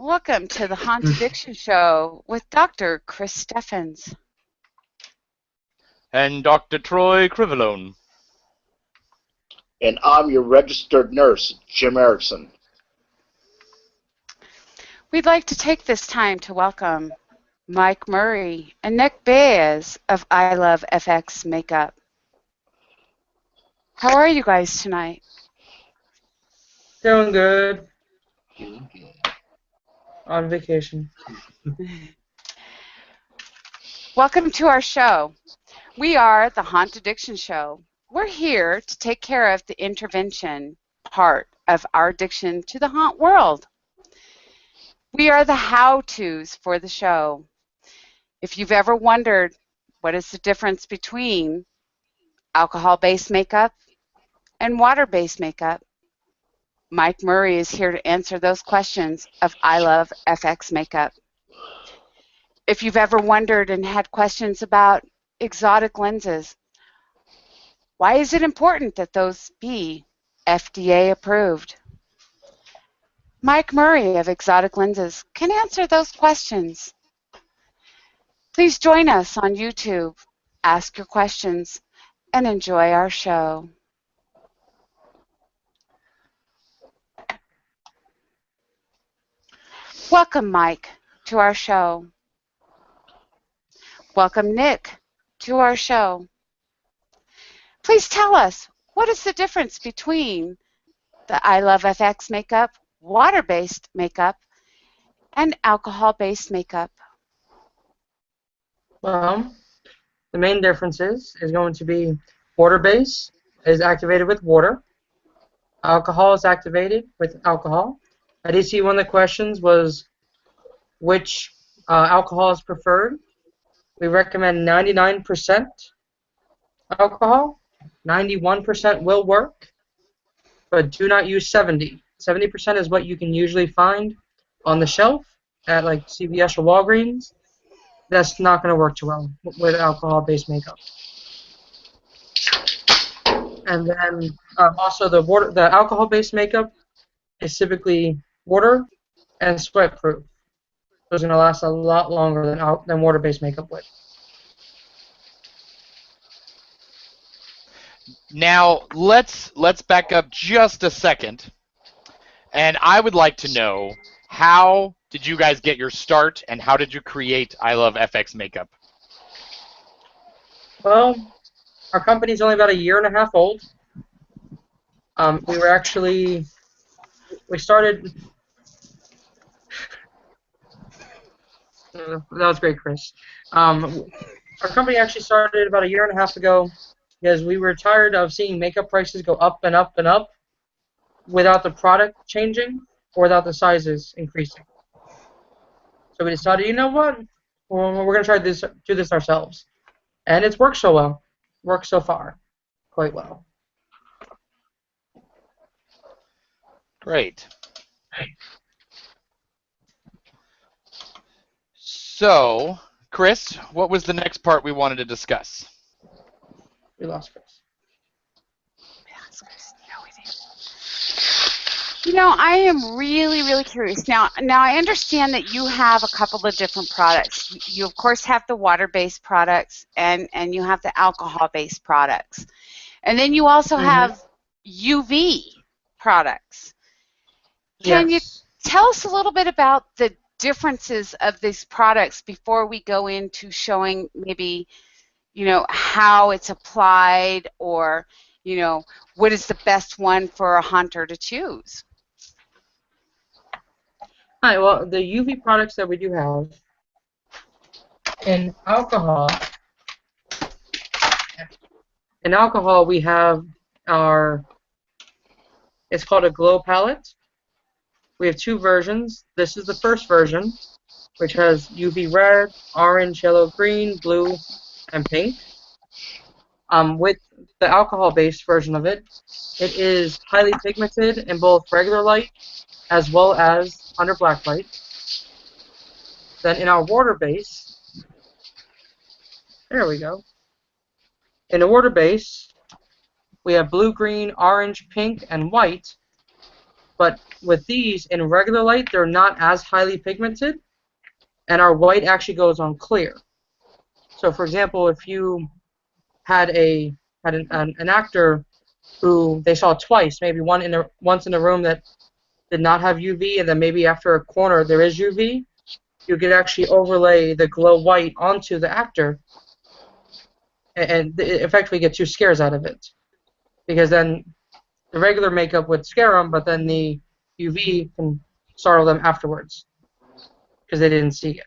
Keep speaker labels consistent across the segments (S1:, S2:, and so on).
S1: Welcome to the Haunt Addiction Show with Dr. Chris Steffens.
S2: And Dr. Troy Crivelone.
S3: And I'm your registered nurse, Jim Erickson.
S1: We'd like to take this time to welcome Mike Murray and Nick Baez of I Love FX Makeup. How are you guys tonight?
S4: Doing good. On vacation.
S1: Welcome to our show. We are the Haunt Addiction Show. We're here to take care of the intervention part of our addiction to the haunt world. We are the how-tos for the show. If you've ever wondered what is the difference between alcohol-based makeup and water-based makeup, Mike Murray is here to answer those questions of I Love FX Makeup. If you've ever wondered and had questions about exotic lenses, why is it important that those be FDA approved? Mike Murray of ExoticLenses can answer those questions. Please join us on YouTube, ask your questions, and enjoy our show. Welcome, Mike, to our show. Welcome, Nick, to our show. Please tell us, what is the difference between the I Love FX makeup, water-based makeup, and alcohol-based makeup?
S4: Well, the main difference is going to be water-based is activated with water. Alcohol is activated with alcohol. I did see one of the questions was which alcohol is preferred. We recommend 99% alcohol. 91% will work, but do not use 70. 70% is what you can usually find on the shelf at like CVS or Walgreens. That's not going to work too well with alcohol-based makeup. And then also the alcohol-based makeup is typically water and sweat-proof. So it's going to last a lot longer than water-based makeup would.
S2: Now, let's back up just a second. And I would like to know, how did you guys get your start, and how did you create I Love FX Makeup?
S4: Well, our company's only about a year and a half old. We started. That was great, Chris. Our company actually started about a year and a half ago because we were tired of seeing makeup prices go up and up and up without the product changing or without the sizes increasing. So we decided, you know what, we're going to try to do this ourselves. And it's worked so well. Worked so far quite well.
S2: Great. So, Chris, what was the next part we wanted to discuss?
S4: We lost Chris.
S1: You know, I am really, really curious. Now I understand that you have a couple of different products. You of course have the water-based products and you have the alcohol-based products. And then you also have UV products. Can you tell us a little bit about the differences of these products before we go into showing maybe, you know, how it's applied, or, you know, what is the best one for a haunter to choose?
S4: Hi, well, the UV products that we do have in alcohol, we have it's called a glow palette. We have two versions. This is the first version, which has UV red, orange, yellow, green, blue, and pink. With the alcohol-based version of it, it is highly pigmented in both regular light as well as under black light. Then in our water base, there we go. In the water base, we have blue, green, orange, pink, and white. But with these, in regular light, they're not as highly pigmented, and our white actually goes on clear. So, for example, if you had an actor who they saw twice, maybe once in a room that did not have UV, and then maybe after a corner there is UV, you could actually overlay the glow white onto the actor, and effectively get two scares out of it. Because then the regular makeup would scare them, but then the UV can startle them afterwards because they didn't see it.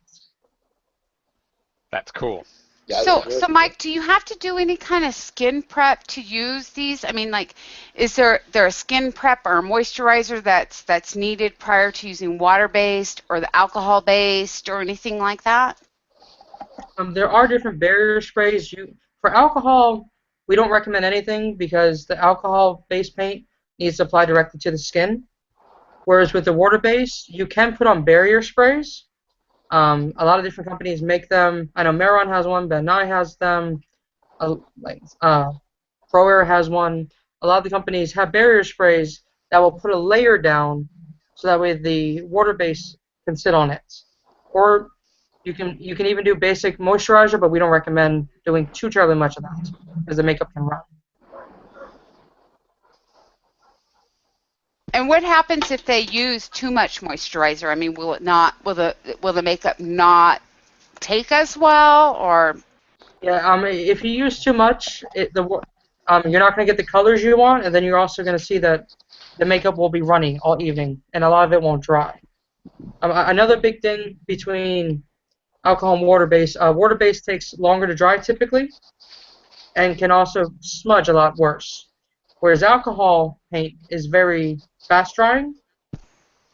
S2: That's cool.
S3: Yeah,
S1: So Mike, do you have to do any kind of skin prep to use these? I mean, like, is there a skin prep or a moisturizer that's needed prior to using water-based or the alcohol-based or anything like that?
S4: There are different barrier sprays. For alcohol, we don't recommend anything because the alcohol-based paint needs to apply directly to the skin. Whereas with the water-based, you can put on barrier sprays. A lot of different companies make them. I know Meron has one, Ben Nye has them, ProAir has one. A lot of the companies have barrier sprays that will put a layer down so that way the water base can sit on it. Or you can even do basic moisturizer, but we don't recommend doing too terribly much of that because the makeup can run.
S1: And what happens if they use too much moisturizer? I mean, will the makeup not take as well, or?
S4: Yeah, if you use too much, you're not going to get the colors you want, and then you're also going to see that the makeup will be running all evening, and a lot of it won't dry. Another big thing between alcohol and water-based takes longer to dry typically, and can also smudge a lot worse. Whereas alcohol paint is very fast drying,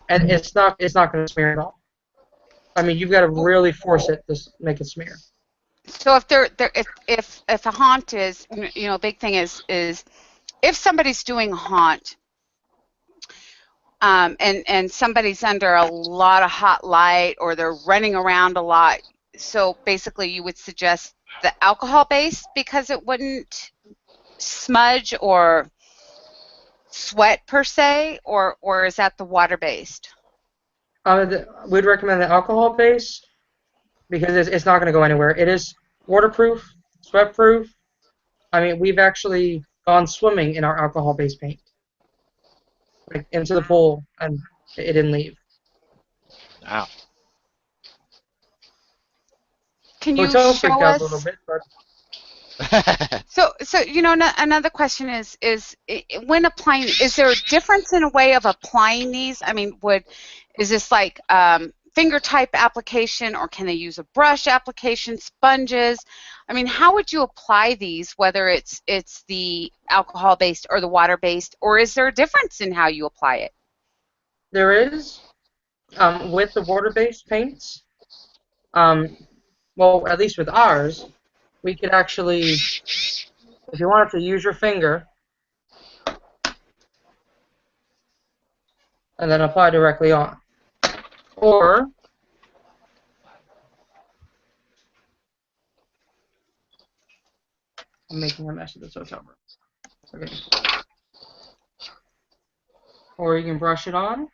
S4: and it's not going to smear at all. I mean, you've got to really force it to make it smear.
S1: So if a haunt is, a big thing is if somebody's doing a haunt, and somebody's under a lot of hot light or they're running around a lot, so basically you would suggest the alcohol base because it wouldn't smudge or sweat per se, or is that the water based?
S4: We'd recommend the alcohol base because it's not going to go anywhere. It is waterproof, sweat-proof. I mean, we've actually gone swimming in our alcohol-based paint, like into the pool, and it didn't leave.
S2: Wow.
S1: Can you
S4: Hotel
S1: show
S4: freaked out
S1: us?
S4: a little bit, but
S1: So another question is when applying, is there a difference in a way of applying these? I mean, is this like finger type application, or can they use a brush application, sponges? I mean, how would you apply these, whether it's the alcohol based or the water based, or is there a difference in how you apply it?
S4: there is with the water-based paints. Well, at least with ours, we could actually, if you wanted to use your finger and then apply directly on, or I'm making a mess of this hotel room. Okay. Or you can brush it on.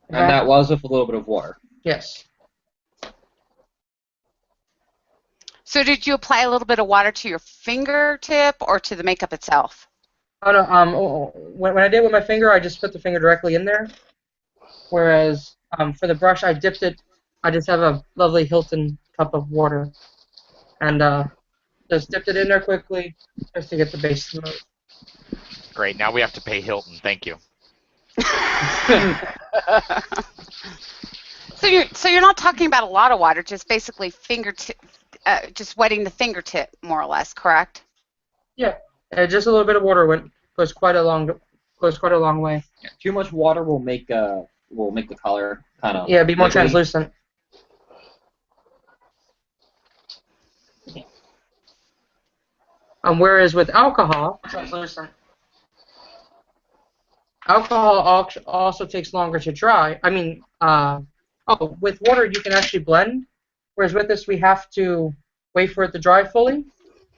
S5: And that was with a little bit of water.
S4: Yes.
S1: So did you apply a little bit of water to your fingertip or to the makeup itself?
S4: Oh no. When I did it with my finger, I just put the finger directly in there. Whereas for the brush, I dipped it. I just have a lovely Hilton cup of water, and just dipped it in there quickly, just to get the base smooth.
S2: Great. Now we have to pay Hilton. Thank you.
S1: So you're not talking about a lot of water, just basically just wetting the fingertip, more or less, correct?
S4: Yeah, just a little bit of water goes quite a long way.
S5: Yeah, too much water will make the color kind of.
S4: Yeah, be more
S5: wiggly.
S4: translucent. Whereas with alcohol, also takes longer to dry. I mean, with water you can actually blend, whereas with this we have to wait for it to dry fully.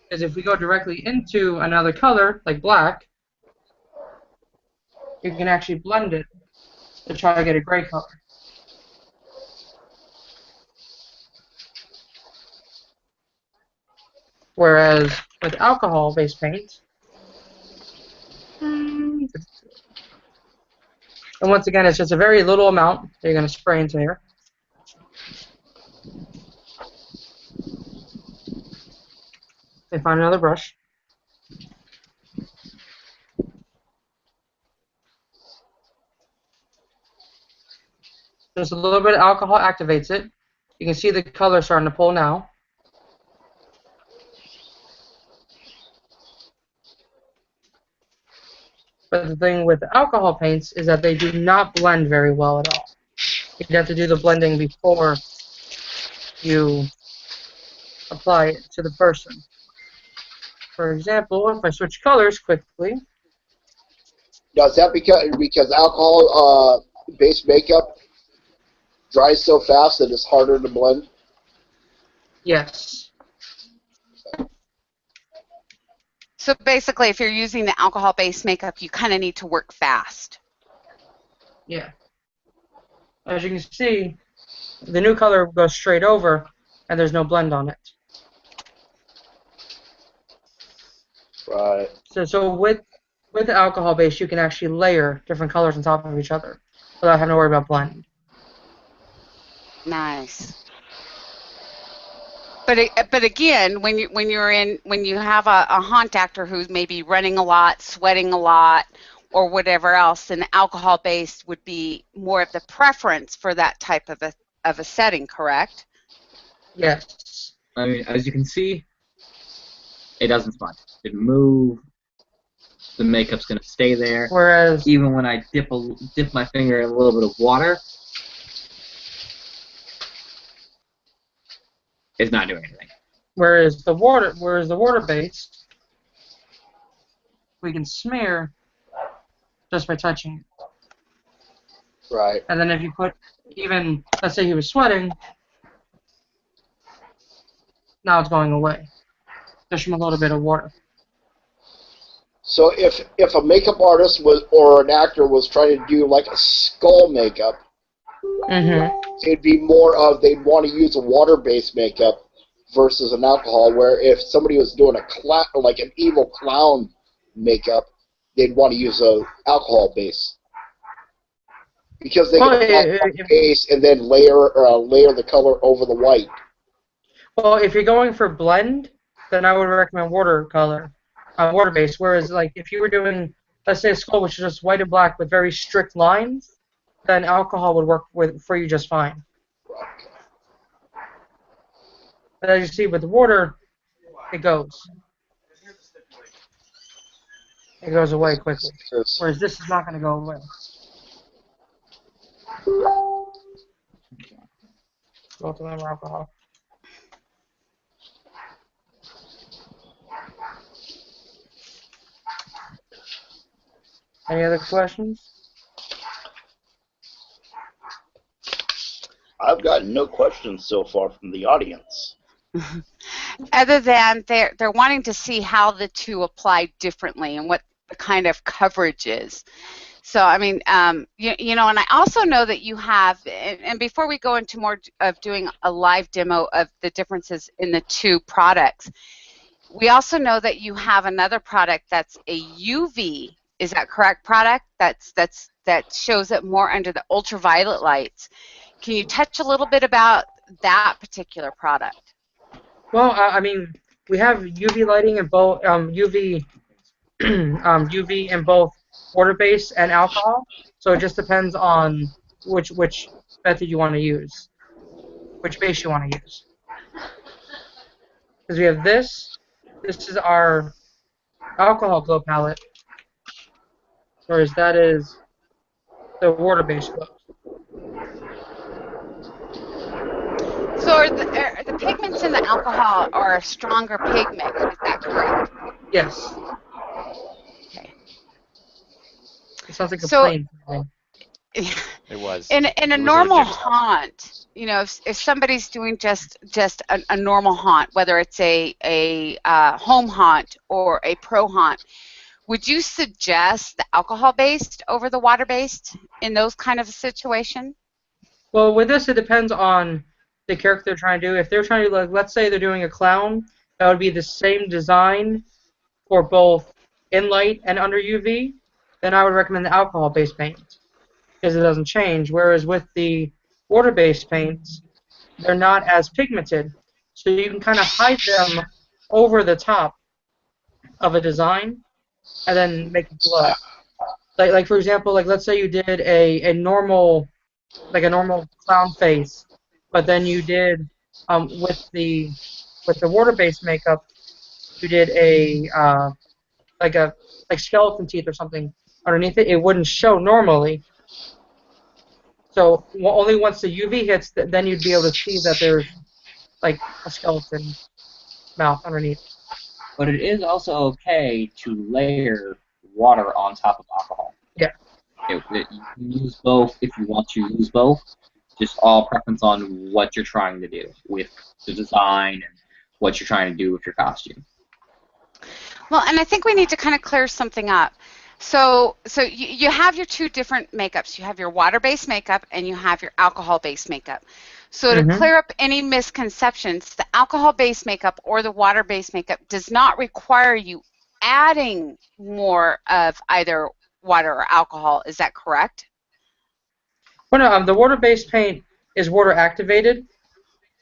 S4: Because if we go directly into another color, like black, you can actually blend it to try to get a gray color. Whereas with alcohol-based paint, and once again, it's just a very little amount that you're going to spray into here. Okay, find another brush. Just a little bit of alcohol activates it. You can see the color starting to pull now. But the thing with alcohol paints is that they do not blend very well at all. You have to do the blending before you apply it to the person. For example, if I switch colors quickly.
S3: Now, is that because alcohol based makeup dries so fast that it's harder to blend?
S4: Yes.
S1: So basically, if you're using the alcohol-based makeup, you kind of need to work fast.
S4: Yeah. As you can see, the new color goes straight over, and there's no blend on it.
S3: Right.
S4: So with the alcohol base, you can actually layer different colors on top of each other without having to worry about blending.
S1: Nice. But again, when you have a haunt actor who's maybe running a lot, sweating a lot, or whatever else, then alcohol-based would be more of the preference for that type of a setting, correct?
S4: Yes.
S5: I mean, as you can see, it doesn't smudge. It didn't move. The makeup's gonna stay there.
S4: Whereas
S5: Even when I dip my finger in a little bit of water, it's not doing anything.
S4: Whereas the water base, we can smear just by touching it.
S3: Right.
S4: And then if you put even, let's say he was sweating, now it's going away, just from a little bit of water.
S3: So if a makeup artist or an actor was trying to do like a skull makeup, it'd be more of they'd want to use a water-based makeup versus an alcohol. Where if somebody was doing like an evil clown makeup, they'd want to use a alcohol base because they can base and then layer the color over the white.
S4: Well, if you're going for blend, then I would recommend water base. Whereas, like, if you were doing, let's say, a skull which is just white and black with very strict lines, then alcohol would work for you just fine. But as you see with the water, it goes. It goes away quickly. Whereas this is not going to go away. Both of them are alcohol. Any other questions?
S3: I've got no questions so far from the audience.
S1: Other than they're wanting to see how the two apply differently and what the kind of coverage is. So, I mean, you know, and I also know that you have, and before we go into more of doing a live demo of the differences in the two products, we also know that you have another product that's a UV, is that correct, product? That shows it more under the ultraviolet lights. Can you touch a little bit about that particular product?
S4: Well, I mean, we have UV lighting in both UV in both water-based and alcohol. So it just depends on which method you want to use, which base you want to use. Because we have this. This is our alcohol glow palette, whereas that is the water-based glow.
S1: So are the pigments in the alcohol are a stronger pigment, is that correct?
S4: Yes.
S1: Okay.
S4: It sounds like a plane.
S2: It was.
S1: In a normal haunt, you know, if somebody's doing just a normal haunt, whether it's a home haunt or a pro haunt, Would you suggest the alcohol-based over the water-based in those kind of a situation?
S4: Well, with this, it depends on the character they're trying to do. If they're trying to, like, let's say they're doing a clown, that would be the same design for both in light and under UV, then I would recommend the alcohol-based paint because it doesn't change. Whereas with the water-based paints, they're not as pigmented, so you can kind of hide them over the top of a design and then make it glow. Like for example, like let's say you did a normal clown face, but then you did with the water-based makeup, you did like a like skeleton teeth or something underneath it. It wouldn't show normally. So only once the UV hits, then you'd be able to see that there's like a skeleton mouth underneath.
S5: But it is also okay to layer water on top of alcohol.
S4: Yeah.
S5: You can use both if you want to use both. Just all preference on what you're trying to do with the design and what you're trying to do with your costume.
S1: Well, and I think we need to kind of clear something up. So you have your two different makeups. You have your water-based makeup and you have your alcohol-based makeup. So to clear up any misconceptions, the alcohol-based makeup or the water-based makeup does not require you adding more of either water or alcohol. Is that correct?
S4: Well, no, the water-based paint is water activated,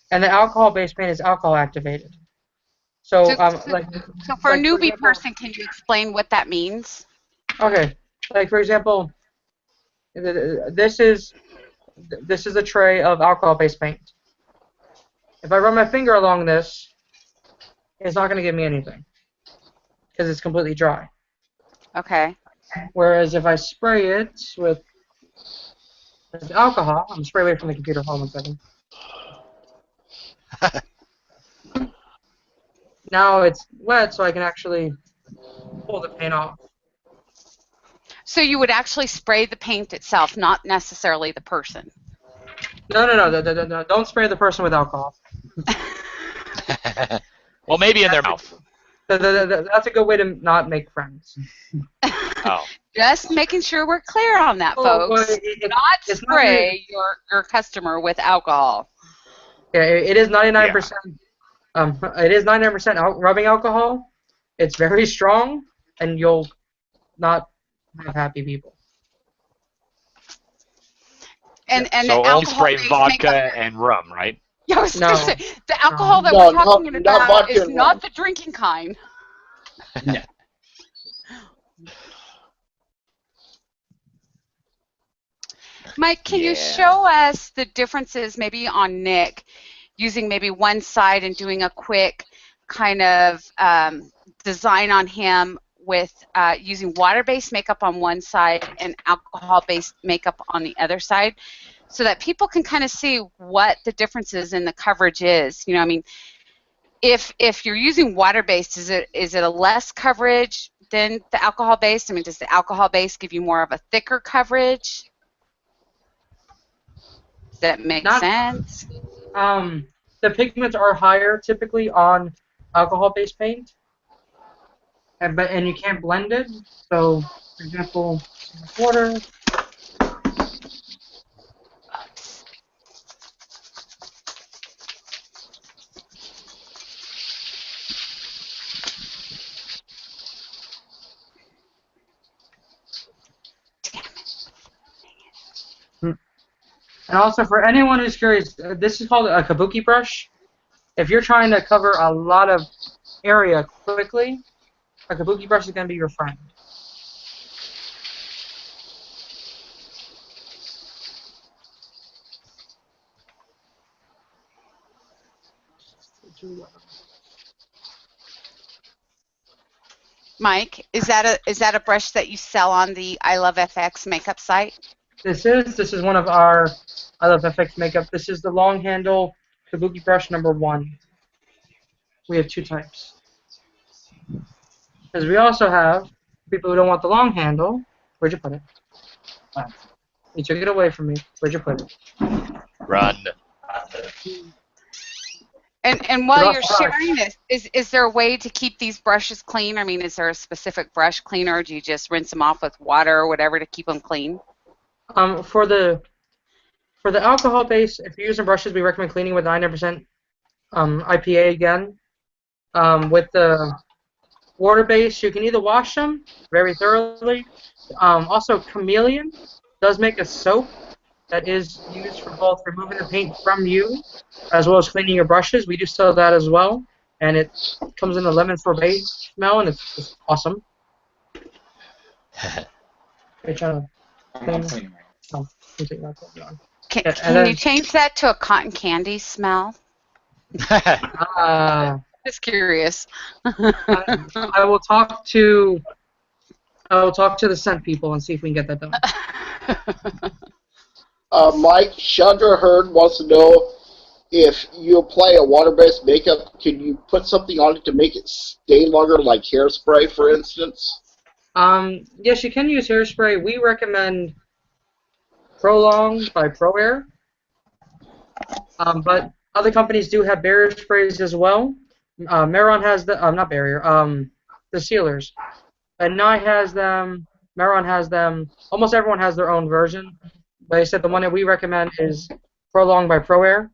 S4: and the alcohol-based paint is alcohol activated. So,
S1: So for a
S4: like,
S1: newbie person, can you explain what that means?
S4: Okay, like for example, this is a tray of alcohol-based paint. If I run my finger along this, it's not going to give me anything because it's completely dry.
S1: Okay.
S4: Whereas if I spray it with alcohol, I'm spray away from the computer. Hold on 1 second. Now it's wet, so I can actually pull the paint off.
S1: So you would actually spray the paint itself, not necessarily the person.
S4: No. Don't spray the person with alcohol.
S2: Well, maybe in their mouth.
S4: That's a good way to not make friends.
S2: Oh.
S1: Just making sure we're clear on that, folks. Not spray your customer with alcohol.
S4: Yeah, it is 99%. It is 99% rubbing alcohol. It's very strong, and you'll not have happy people.
S1: And
S2: so only spray vodka
S1: makeup,
S2: and rum, right?
S1: Yeah, I was going to say, the alcohol that we're talking about is not the drinking kind.
S5: Yeah.
S1: Mike, can you show us the differences maybe on Nick, using maybe one side and doing a quick kind of design on him with using water-based makeup on one side and alcohol-based makeup on the other side, so that people can kind of see what the differences in the coverage is? You know, I mean, if you're using water-based, is it a less coverage than the alcohol-based? I mean, does the alcohol-based give you more of a thicker coverage? Does that make sense?
S4: The pigments are higher typically on alcohol-based paint, and you can't blend it. So, for example, water. And also, for anyone who's curious, this is called a kabuki brush. If you're trying to cover a lot of area quickly, a kabuki brush is going to be your friend.
S1: Mike, is that a brush that you sell on the I Love FX makeup site?
S4: This is one of our I Love FX makeup. This is the long handle kabuki brush #1. We have 2 types. Because we also have people who don't want the long handle. Where'd you put it? You took it away from me. Where'd you put it?
S2: Run.
S1: And while you're sharing this, is there a way to keep these brushes clean? I mean, is there a specific brush cleaner, or do you just rinse them off with water or whatever to keep them clean?
S4: For the alcohol base, if you're using brushes, we recommend cleaning with 90% IPA again. With the water base, you can either wash them very thoroughly. Also, Chameleon does make a soap that is used for both removing the paint from you as well as cleaning your brushes. We do sell that as well, and it comes in a lemon sorbet smell, and it's just awesome.
S5: I'm cleaning right now.
S1: Can you change that to a cotton candy smell? Just curious.
S4: I will talk to the scent people and see if we can get that done.
S3: Mike, Chandra Heard wants to know if you apply a water-based makeup, can you put something on it to make it stay longer, like hairspray, for instance?
S4: Yes, you can use hairspray. We recommend Prolong by ProAir, but other companies do have barrier sprays as well. Meron has the not barrier, the sealers. And Nye has them. Meron has them. Almost everyone has their own version. But I said the one that we recommend is Prolong by ProAir.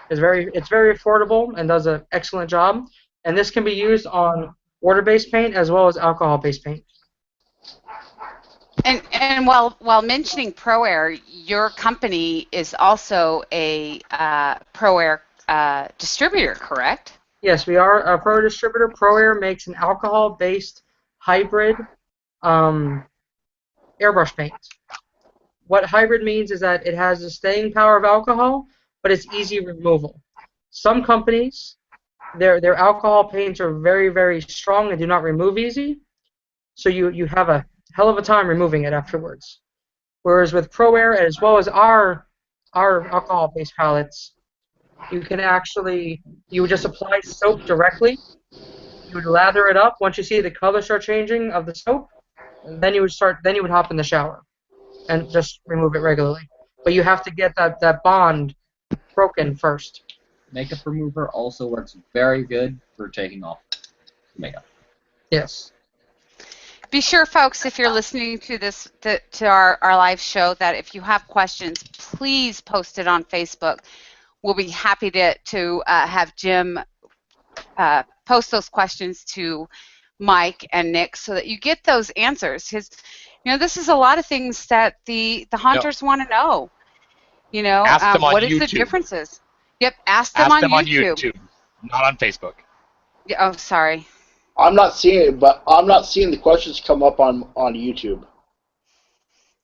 S4: It's very affordable and does an excellent job. And this can be used on water-based paint as well as alcohol-based paint.
S1: And while mentioning ProAir, your company is also a ProAir distributor, correct?
S4: Yes, we are a ProAir distributor. ProAir makes an alcohol-based hybrid airbrush paint. What hybrid means is that it has the staying power of alcohol, but it's easy removal. Some companies, their alcohol paints are very, very strong and do not remove easy, so you have a hell of a time removing it afterwards. Whereas with ProAir, as well as our alcohol-based palettes, you can actually, you would just apply soap directly. You would lather it up. Once you see the color start changing of the soap, then you would hop in the shower and just remove it regularly. But you have to get that bond broken first.
S5: Makeup remover also works very good for taking off makeup.
S4: Yes.
S1: Be sure, folks, if you're listening to this to our live show, that if you have questions, please post it on Facebook. We'll be happy to have Jim post those questions to Mike and Nick so that you get those answers. Because, this is a lot of things that the hunters want to know.
S2: Ask them on
S1: what is
S2: YouTube.
S1: The differences? Yep, ask them on YouTube.
S2: Not on Facebook.
S1: Oh, sorry.
S3: I'm not seeing it, but I'm not seeing the questions come up on YouTube.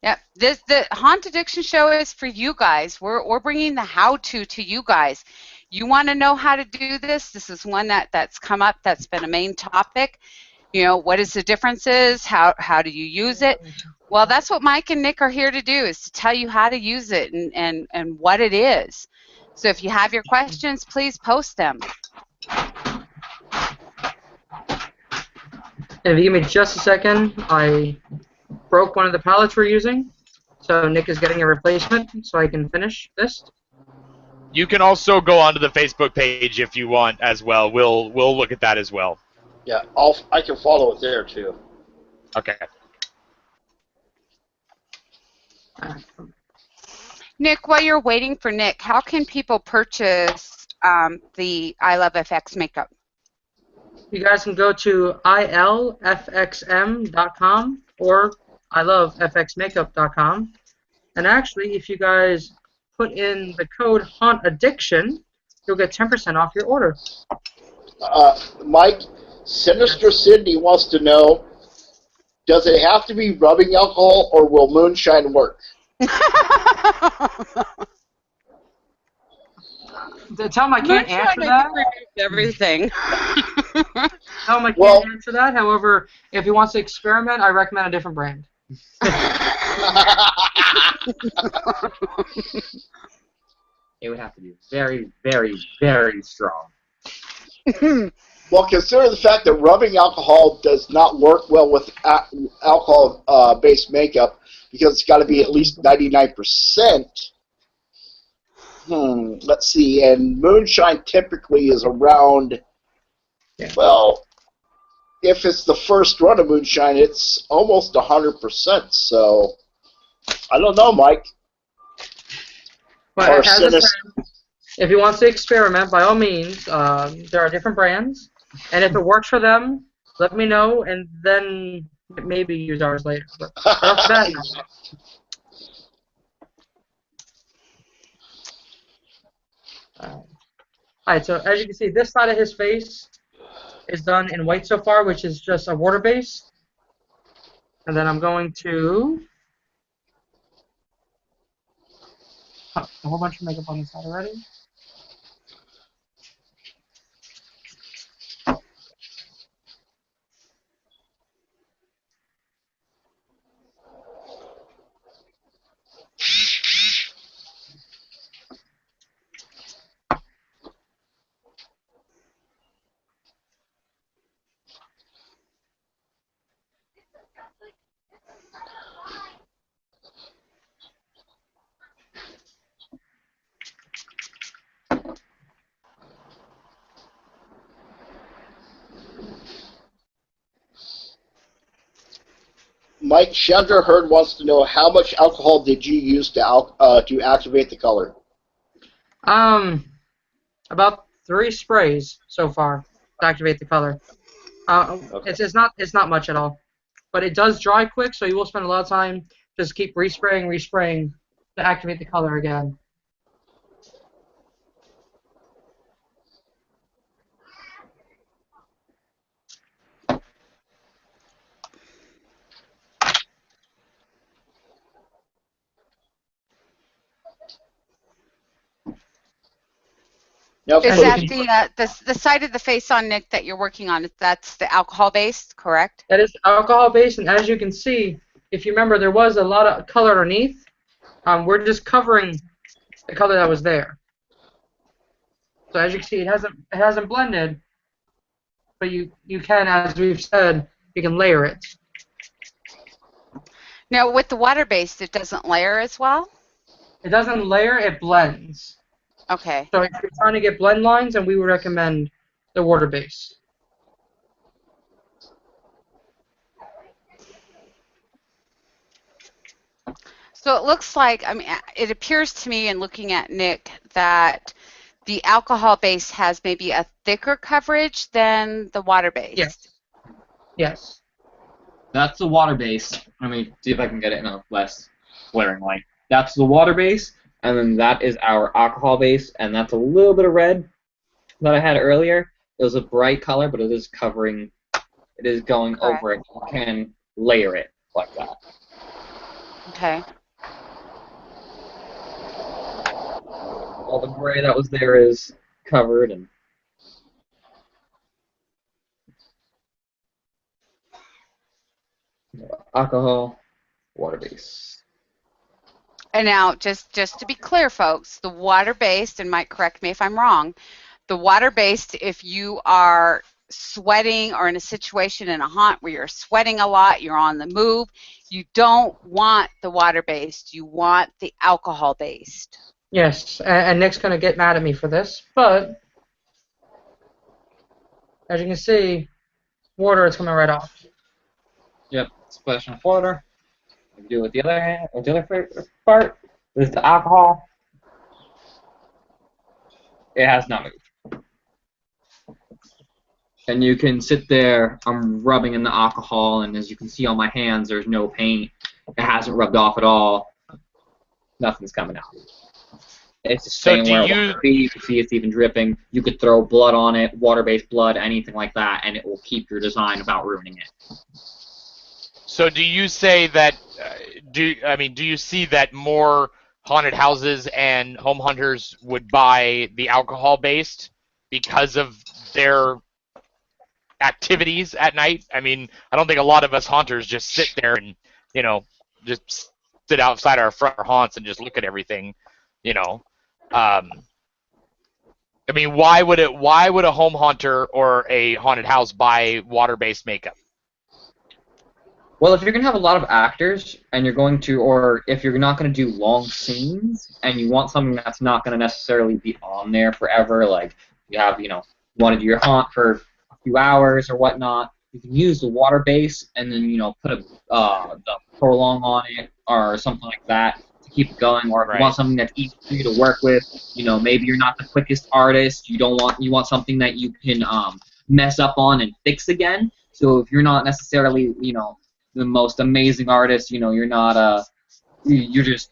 S1: Yep, the Haunt Addiction Show is for you guys. We're bringing the how-to to you guys. You want to know how to do this? This is one that's come up. That's been a main topic. What is the differences? How do you use it? Well, that's what Mike and Nick are here to do, is to tell you how to use it and what it is. So if you have your questions, please post them.
S4: And if you give me just a second, I broke one of the palettes we're using, so Nick is getting a replacement so I can finish this.
S2: You can also go onto the Facebook page if you want as well. We'll look at that as well.
S3: Yeah, I can follow it there too.
S2: Okay.
S1: Nick, while you're waiting for Nick, how can people purchase the I Love FX makeup?
S4: You guys can go to ilfxm.com or ilovefxmakeup.com. And actually, if you guys put in the code HauntAddiction, you'll get 10% off your order.
S3: Mike, Sinister Cindy wants to know, does it have to be rubbing alcohol or will moonshine work?
S4: Tell him I can't answer that.
S1: Everything.
S4: Tell him I can't answer that. However, if he wants to experiment, I recommend a different brand.
S5: It would have to be very, very, very strong.
S3: Well, consider the fact that rubbing alcohol does not work well with alcohol-based makeup because it's got to be at least 99%. Let's see. And moonshine typically is around.
S4: Yeah.
S3: Well, if it's the first run of moonshine, it's almost 100%. So I don't know, Mike.
S4: But
S3: Or
S4: as I said,
S3: Sinis-
S4: if he wants to experiment, by all means, there are different brands, and if it works for them, let me know, and then maybe use ours later. But right off the bat, Alright, so as you can see, this side of his face is done in white so far, which is just a water base. And then I'm going to put a whole bunch of makeup on the side already.
S3: Mike Chandra Hurd wants to know how much alcohol did you use to activate the color?
S4: About 3 sprays so far to activate the color.
S3: Okay.
S4: It's not much at all, but it does dry quick, so you will spend a lot of time just keep respraying to activate the color again.
S3: Now,
S1: Is
S3: for
S1: that
S3: the
S1: the side of the face on Nick that you're working on? That's the alcohol based, correct?
S4: That is alcohol based, and as you can see, if you remember, there was a lot of color underneath. We're just covering the color that was there. So as you can see, it hasn't blended, but you can, as we've said, you can layer it.
S1: Now, with the water based, it doesn't layer as well?
S4: It doesn't layer, it blends.
S1: Okay.
S4: So if you're trying to get blend lines, then we would recommend the water base.
S1: So it looks like, I mean, it appears to me in looking at Nick that the alcohol base has maybe a thicker coverage than the water based.
S4: Yes. Yes.
S5: That's the water base. Let me see if I can get it in a less glaring light. That's the water base, and then that is our alcohol base, and that's a little bit of red that I had earlier. It was a bright color, but it is covering, it is going
S1: Correct.
S5: over it. You can layer it like that.
S1: Okay.
S5: All the gray that was there is covered, and alcohol, water base.
S1: And now, just to be clear, folks, the water based, and Mike, correct me if I'm wrong, the water based, if you are sweating or in a situation in a haunt where you're sweating a lot, you're on the move, you don't want the water based, you want the alcohol based.
S4: Yes. And Nick's going to get mad at me for this, but as you can see, water is coming right off.
S5: Yep, splash of water. Do it with the other hand, with the other part. This is the alcohol. It has not moved. And you can sit there, I'm rubbing in the alcohol, and as you can see on my hands, there's no paint. It hasn't rubbed off at all. Nothing's coming out. It's just
S2: So
S5: staying where it wants to be. You can see it's even dripping. You could throw blood on it, water-based blood, anything like that, and it will keep your design without ruining it.
S2: So do you say that, do you see that more haunted houses and home hunters would buy the alcohol-based because of their activities at night? I mean, I don't think a lot of us haunters just sit there and, just sit outside our front haunts and just look at everything, I mean, why would a home haunter or a haunted house buy water-based makeup?
S5: Well, if you're going to have a lot of actors and you're going to, or if you're not going to do long scenes and you want something that's not going to necessarily be on there forever, like you have, want to do your haunt for a few hours or whatnot, you can use the water base and then, put the prolong on it or something like that to keep it going. Or if you want something that's easy for you to work with, maybe you're not the quickest artist, you want something that you can mess up on and fix again. So if you're not necessarily, the most amazing artist, you're not you're just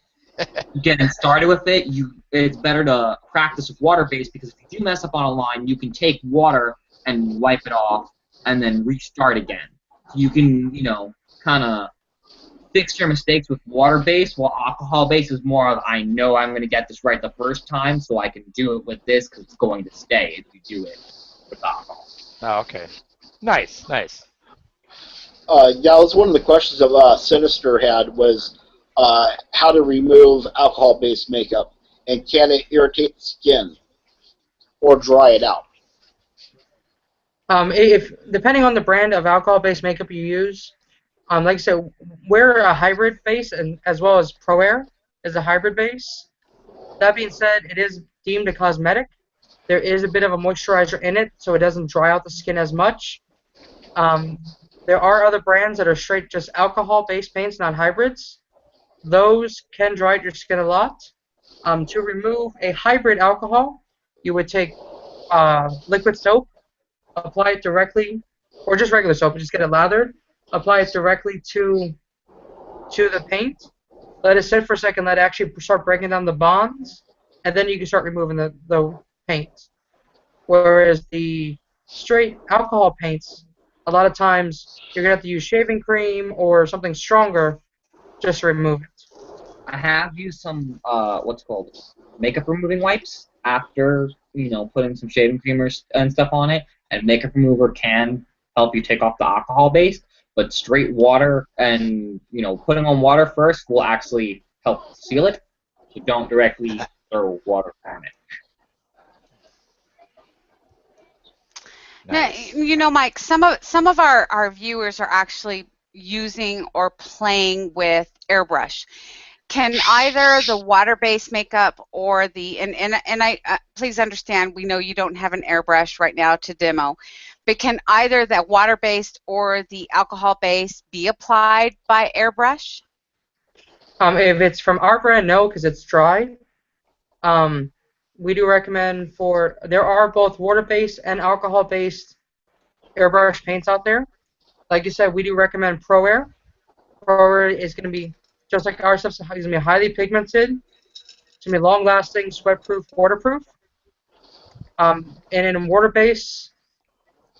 S5: getting started with it. It's better to practice with water based, because if you do mess up on a line, you can take water and wipe it off and then restart again. You can, kind of fix your mistakes with water based, while alcohol based is more of, I know I'm going to get this right the first time, so I can do it with this because it's going to stay if you do it with alcohol.
S2: Oh, okay. Nice.
S3: Yeah, that was one of the questions that Sinister had, was how to remove alcohol-based makeup, and can it irritate the skin or dry it out?
S4: If depending on the brand of alcohol-based makeup you use, like I said, we're a hybrid base, and as well as Pro Air is a hybrid base. That being said, it is deemed a cosmetic. There is a bit of a moisturizer in it, so it doesn't dry out the skin as much. There are other brands that are straight just alcohol-based paints, not hybrids. Those can dry out your skin a lot. To remove a hybrid alcohol, you would take liquid soap, apply it directly, or just regular soap, just get it lathered, apply it directly to the paint, let it sit for a second, let it actually start breaking down the bonds, and then you can start removing the paint. Whereas the straight alcohol paints, a lot of times you're going to have to use shaving cream or something stronger just to remove it.
S5: I have used some what's called makeup removing wipes after putting some shaving cream and stuff on it, and makeup remover can help you take off the alcohol base, but straight water and putting on water first will actually help seal it. So don't directly throw water on it.
S2: Nice.
S1: Now, Mike, some of our viewers are actually using or playing with airbrush. Can either the water-based makeup or and I please understand, we know you don't have an airbrush right now to demo, but can either that water-based or the alcohol-based be applied by airbrush?
S4: If it's from our brand, no, because it's dry. We do recommend there are both water-based and alcohol-based airbrush paints out there. Like you said, we do recommend Pro Air. Pro Air is going to be, just like our stuff, it's going to be highly pigmented. It's going to be long-lasting, sweat-proof, waterproof. And in water-based,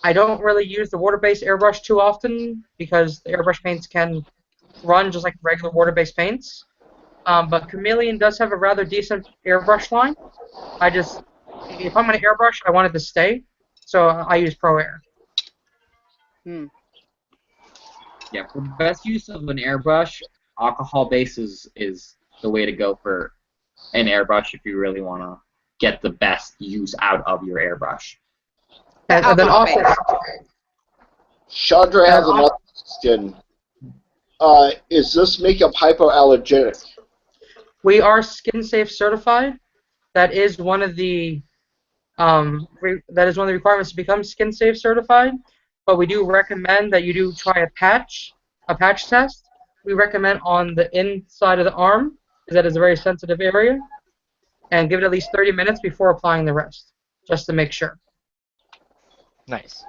S4: I don't really use the water-based airbrush too often because the airbrush paints can run just like regular water-based paints. But Chameleon does have a rather decent airbrush line. If I'm going to airbrush, I want it to stay, so I use Pro Air.
S5: Yeah, for the best use of an airbrush, alcohol base is the way to go for an airbrush if you really want to get the best use out of your airbrush.
S4: And then also,
S3: Chandra has another question. Is this makeup hypoallergenic?
S4: we are Skin Safe certified. That is one of the requirements to become Skin Safe certified. But we do recommend that you do try a patch test. We recommend on the inside of the arm, because that is a very sensitive area, and give it at least 30 minutes before applying the rest, just to make sure.
S2: Nice.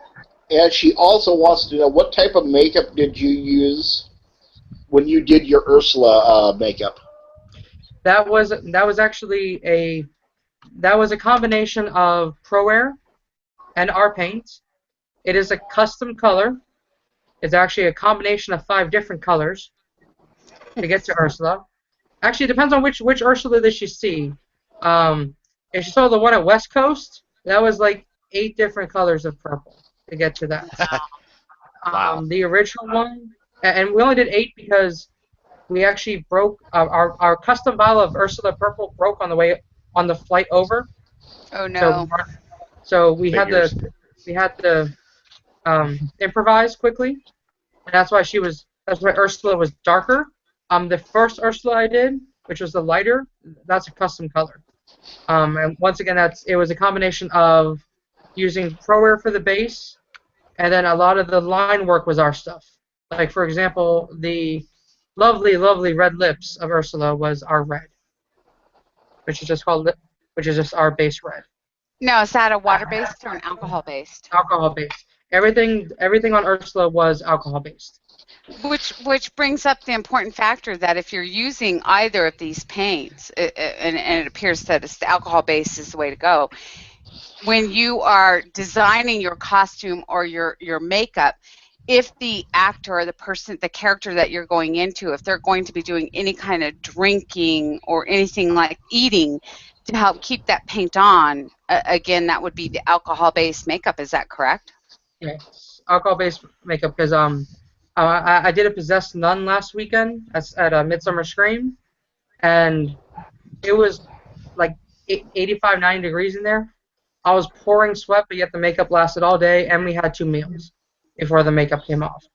S3: And she also wants to know, what type of makeup did you use when you did your Ursula makeup?
S4: That was actually a combination of Pro Air and our paint. It is a custom color. It's actually a combination of 5 different colors to get to Ursula. Actually, it depends on which Ursula that you see. If you saw the one at West Coast, that was like 8 different colors of purple to get to that.
S2: Wow.
S4: The original one, and we only did 8 because we actually broke our custom bottle of Ursula Purple broke on the flight over.
S1: Oh no.
S4: So we had to improvise quickly, and that's why That's why Ursula was darker. The first Ursula I did, which was the lighter, that's a custom color. And once again, it was a combination of using ProAir for the base, and then a lot of the line work was our stuff. Like, for example, the lovely, lovely red lips of Ursula was our red, which is just our base red.
S1: Now, is that a water-based or an alcohol-based?
S4: Alcohol-based. Everything on Ursula was alcohol-based.
S1: Which brings up the important factor that if you're using either of these paints, and it appears that it's the alcohol-based is the way to go, when you are designing your costume or your makeup, if the actor or the person, the character that you're going into, if they're going to be doing any kind of drinking or anything like eating to help keep that paint on, again, that would be the alcohol-based makeup. Is that correct?
S4: Yes, alcohol-based makeup, because I did a Possessed Nun last weekend at a Midsummer Scream, and it was like 85, 90 degrees in there. I was pouring sweat, but yet the makeup lasted all day, and we had 2 meals before the makeup came off.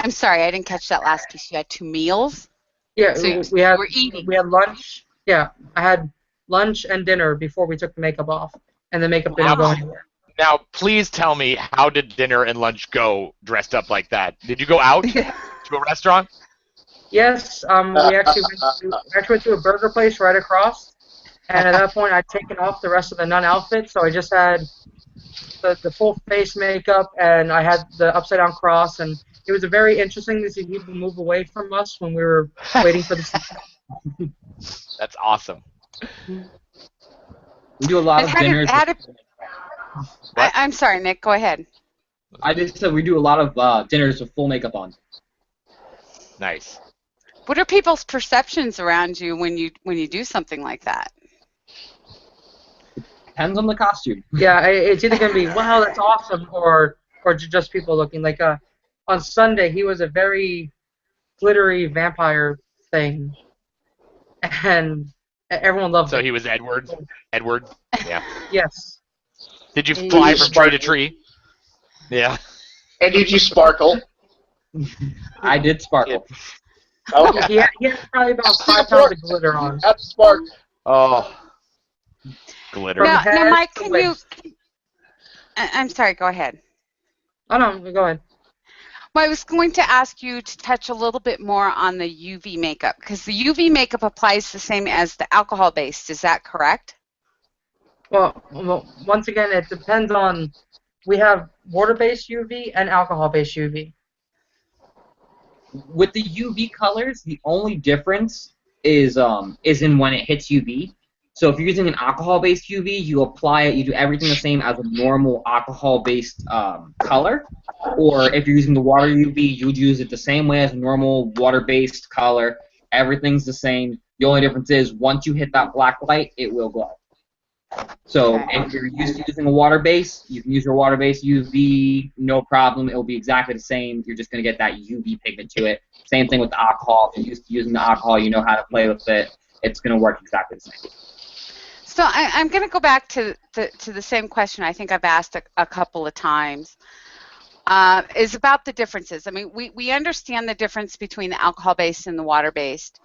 S1: I'm sorry, I didn't catch that last piece. You had 2 meals?
S4: Yeah,
S1: So
S4: we had
S1: eating.
S4: We had lunch. Yeah, I had lunch and dinner before we took the makeup off, and the makeup didn't go anywhere.
S2: Now, please tell me, how did dinner and lunch go dressed up like that? Did you go out to a restaurant?
S4: Yes, we actually went to a burger place right across, and at that point I'd taken off the rest of the nun outfit, so I just had the full face makeup, and I had the upside down cross, and it was very interesting to see people move away from us when we were waiting for the.
S2: That's awesome.
S5: We do a lot of dinners.
S1: I'm sorry, Nick. Go ahead.
S5: I just said we do a lot of dinners with full makeup on.
S2: Nice.
S1: What are people's perceptions around you when you do something like that?
S5: Depends on the costume.
S4: Yeah, it's either gonna be wow, that's awesome, or just people looking like on Sunday he was a very glittery vampire thing, and everyone loved it.
S2: So he was Edward. Edward. Yeah.
S4: Yes.
S2: Did you fly from tree to tree? Yeah.
S3: And did you sparkle?
S5: I did sparkle.
S3: Okay.
S4: He had probably about 5 pounds of glitter on.
S3: That's spark.
S2: Oh. Glitter.
S1: Now, Mike, can you? I'm sorry. Go ahead.
S4: Oh no, go ahead.
S1: Well, I was going to ask you to touch a little bit more on the UV makeup, because the UV makeup applies the same as the alcohol-based. Is that correct?
S4: Well, once again, it depends on. We have water-based UV and alcohol-based UV.
S5: With the UV colors, the only difference is in when it hits UV. So if you're using an alcohol-based UV, you apply it, you do everything the same as a normal alcohol-based color. Or if you're using the water UV, you'd use it the same way as a normal water-based color. Everything's the same. The only difference is once you hit that black light, it will glow. So if you're used to using a water base, you can use your water-based UV, no problem. It will be exactly the same. You're just going to get that UV pigment to it. Same thing with the alcohol. If you're used to using the alcohol, you know how to play with it. It's going to work exactly the same.
S1: So I'm going to go back to the same question I think I've asked a couple of times. Is about the differences. I mean, we understand the difference between the alcohol-based and the water-based.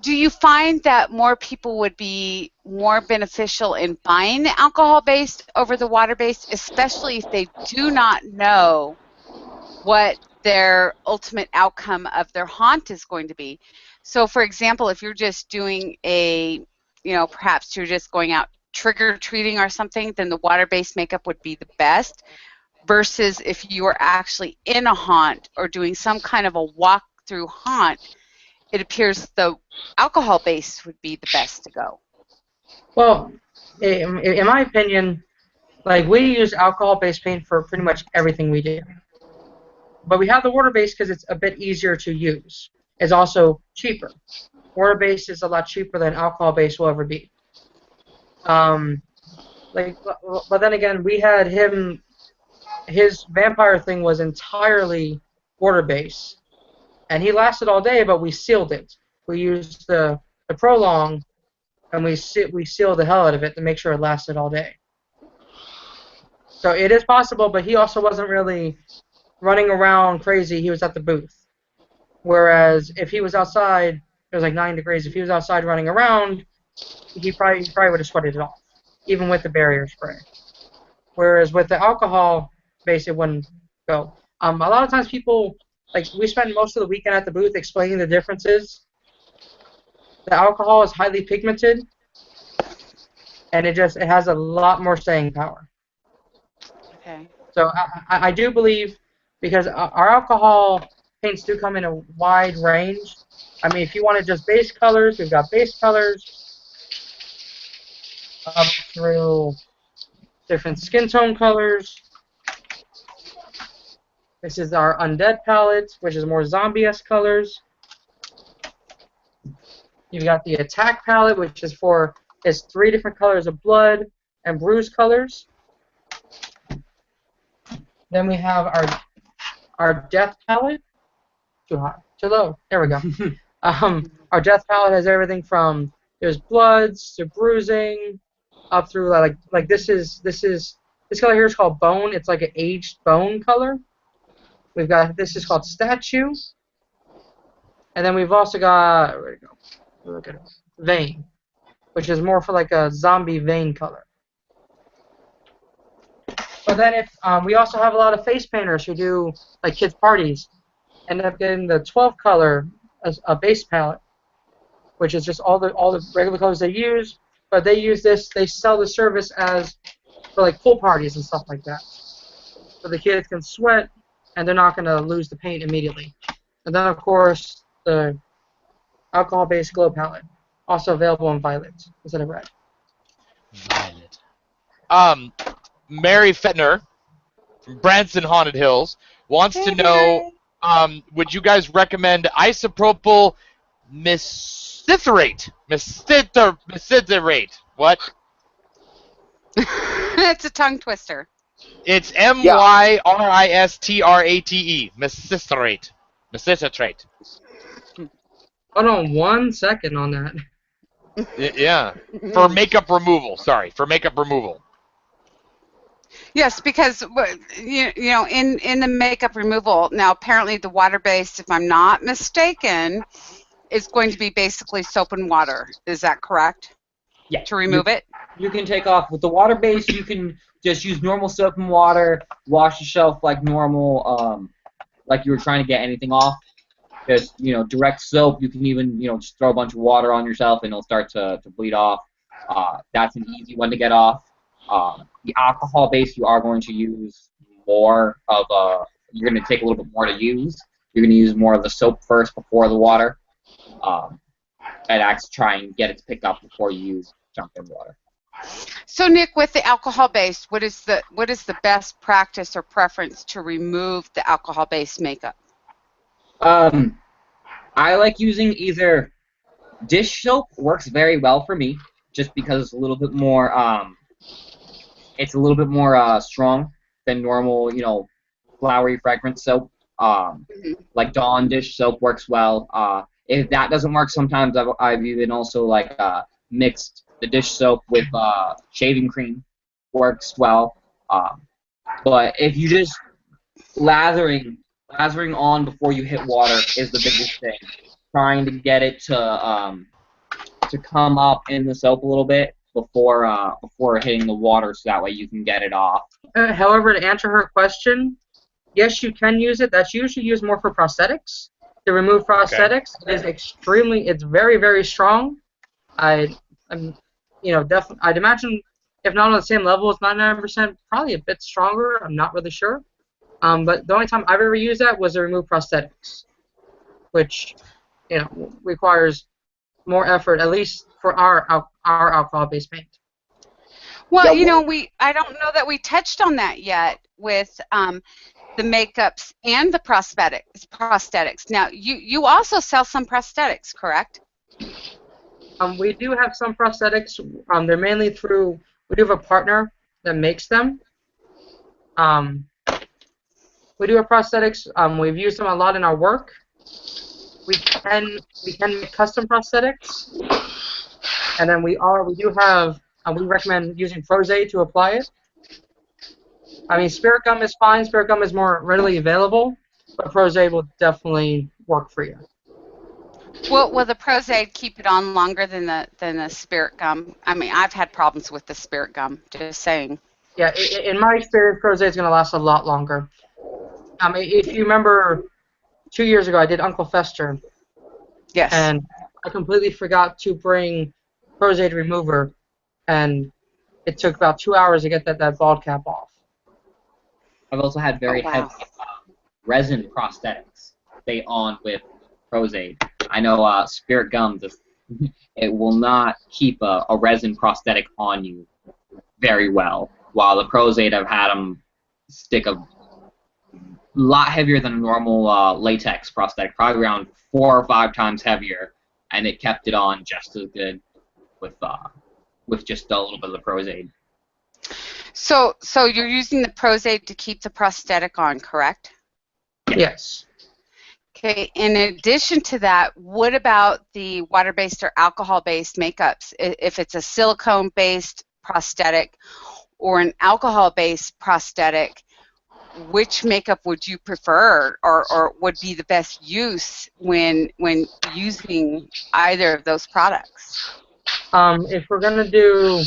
S1: Do you find that more people would be more beneficial in buying the alcohol-based over the water-based, especially if they do not know what their ultimate outcome of their haunt is going to be? So, for example, if you're just doing perhaps you're just going out trick-or-treating or something, then the water-based makeup would be the best, versus if you are actually in a haunt or doing some kind of a walk-through haunt, it appears the alcohol-based would be the best to go.
S4: Well, in my opinion, like we use alcohol-based paint for pretty much everything we do. But we have the water-based because it's a bit easier to use. It's also cheaper. Water-based is a lot cheaper than alcohol-based will ever be. But then again, we had him. His vampire thing was entirely water-based. And he lasted all day, but we sealed it. We used the Prolong, and we sealed the hell out of it to make sure it lasted all day. So it is possible, but he also wasn't really running around crazy, he was at the booth. Whereas if he was outside, it was like 9 degrees. If he was outside running around, he probably would have sweated it off, even with the barrier spray. Whereas with the alcohol base, it wouldn't go. A lot of times people, like, we spend most of the weekend at the booth explaining the differences. The alcohol is highly pigmented, and it has a lot more staying power.
S1: Okay.
S4: So I do believe, because our alcohol paints do come in a wide range. I mean, if you wanted just base colors, we've got base colors up through different skin tone colors. This is our undead palette, which is more zombie-esque colors. You've got the attack palette, which is for 3 different colors of blood and bruise colors. Then we have our death palette. Too high, too low. There we go. Our death palette has everything from there's bloods to bruising, up through like this color here is called bone. It's like an aged bone color. We've got this is called statue, and then we've also got where'd it go? Look at it, vein, which is more for like a zombie vein color. But then if we also have a lot of face painters who do like kids parties, end up getting the 12 color as a base palette, which is just all the regular colors they use, but they use this. They sell the service as for like pool parties and stuff like that, so the kids can sweat and they're not going to lose the paint immediately. And then of course the alcohol-based glow palette, also available in violet instead of red.
S2: Violet. Mary Fettner from Branson Haunted Hills wants to know, would you guys recommend isopropyl mesitherate? Mesitherate. What?
S1: It's a tongue twister.
S2: It's myristrate. Mesitherate. Mesitherate.
S4: Hold on 1 second on that.
S2: Yeah. For makeup removal. Sorry. For makeup removal.
S1: Yes, because you know, in the makeup removal, now apparently the water-based, if I'm not mistaken, is going to be basically soap and water. Is that correct?
S5: Yeah.
S1: To remove it?
S5: You can take off with the water base. You can just use normal soap and water, wash the shelf like normal, like you were trying to get anything off. Just direct soap. You can even just throw a bunch of water on yourself and it'll start to bleed off. That's an easy one to get off. The alcohol base, you are going to use more of you're going to take a little bit more to use. You're going to use more of the soap first before the water. And actually try and get it to pick up before you jump in water.
S1: So Nick, with the alcohol-based, what is the best practice or preference to remove the alcohol-based makeup?
S5: I like using either dish soap. Works very well for me, just because it's a little bit more strong than normal, flowery fragrance soap. Like Dawn dish soap works well. If that doesn't work, sometimes I've even also mixed the dish soap with shaving cream. Works well. But if you just lathering on before you hit water is the biggest thing. Trying to get it to come up in the soap a little bit before hitting the water, so that way you can get it off.
S4: However, to answer her question, yes, you can use it. That's usually used more for prosthetics. To remove prosthetics, okay. It's very, very strong. I'd imagine if not on the same level as 99%, probably a bit stronger. I'm not really sure. But the only time I've ever used that was to remove prosthetics, which requires more effort, at least for our alcohol-based paint.
S1: Well, I don't know that we touched on that yet with the makeups and the prosthetics. Now, you also sell some prosthetics, correct?
S4: We do have some prosthetics. They're mainly through. We do have a partner that makes them. We do have prosthetics. We've used them a lot in our work. We can make custom prosthetics, and then we recommend using Prose to apply it. I mean, spirit gum is fine. Spirit gum is more readily available, but Prozaid will definitely work for you.
S1: Will the Prozaid keep it on longer than the spirit gum? I mean, I've had problems with the spirit gum. Just saying.
S4: Yeah, in my experience, Prozaid is going to last a lot longer. If you remember, 2 years ago, I did Uncle Fester,
S1: Yes.
S4: and I completely forgot to bring Prozaid remover, and it took about 2 hours to get that bald cap off.
S5: I've also had very
S1: wow.
S5: heavy resin prosthetics stay on with Prozaid. I know Spirit Gum, it will not keep a resin prosthetic on you very well, while the Prozaid, I've had them stick a lot heavier than a normal latex prosthetic, probably around 4 or 5 times heavier, and it kept it on just as good with just a little bit of the Prozaid.
S1: So you're using the Prozaid to keep the prosthetic on, correct?
S4: Yes.
S1: Okay. In addition to that, what about the water-based or alcohol-based makeups? If it's a silicone-based prosthetic or an alcohol-based prosthetic, which makeup would you prefer, or would be the best use when using either of those products?
S4: If we're going to do...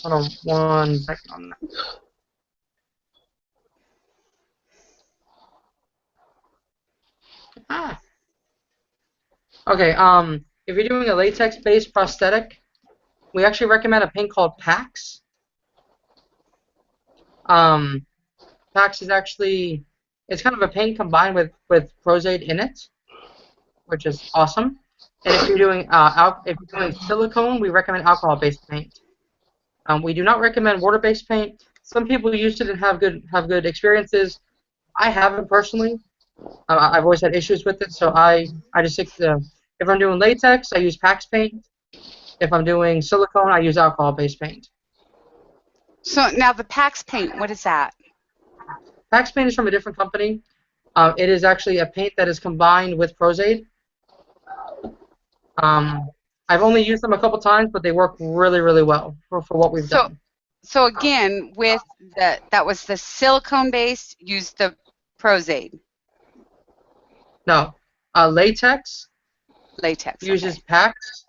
S4: Hold on 1 second on that. Okay, if you're doing a latex-based prosthetic, we actually recommend a paint called Pax. Pax is actually, it's kind of a paint combined with Prozaid in it, which is awesome. And if you're doing silicone, we recommend alcohol-based paint. We do not recommend water-based paint. Some people use it and have good experiences. I haven't personally. I've always had issues with it, so I just stick to, if I'm doing latex, I use Pax paint. If I'm doing silicone, I use alcohol-based paint.
S1: So now the Pax paint, what is that?
S4: Pax paint is from a different company. It is actually a paint that is combined with Prozaid. I've only used them a couple times, but they work really, really well for what we've done.
S1: So again, with that was the silicone-based, use the Prozaid.
S4: No, latex.
S1: Latex
S4: Uses
S1: okay.
S4: Pax.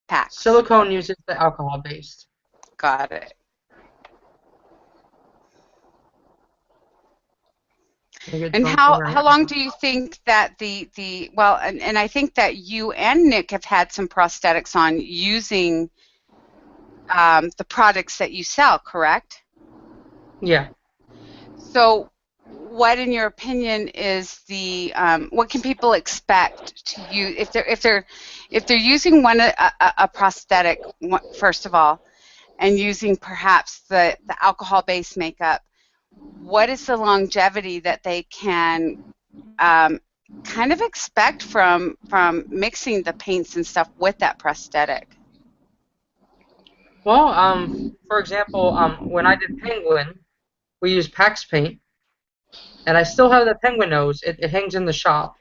S1: Pax.
S4: Silicone uses the alcohol-based.
S1: Got it. And how long do you think that and I think that you and Nick have had some prosthetics on using the products that you sell, correct?
S4: Yeah.
S1: So what, in your opinion, is the what can people expect to use if they're using a prosthetic, first of all, and using perhaps the alcohol-based makeup? What is the longevity that they can kind of expect from mixing the paints and stuff with that prosthetic?
S4: Well, for example, when I did Penguin, we used Pax paint, and I still have the Penguin nose. It hangs in the shop,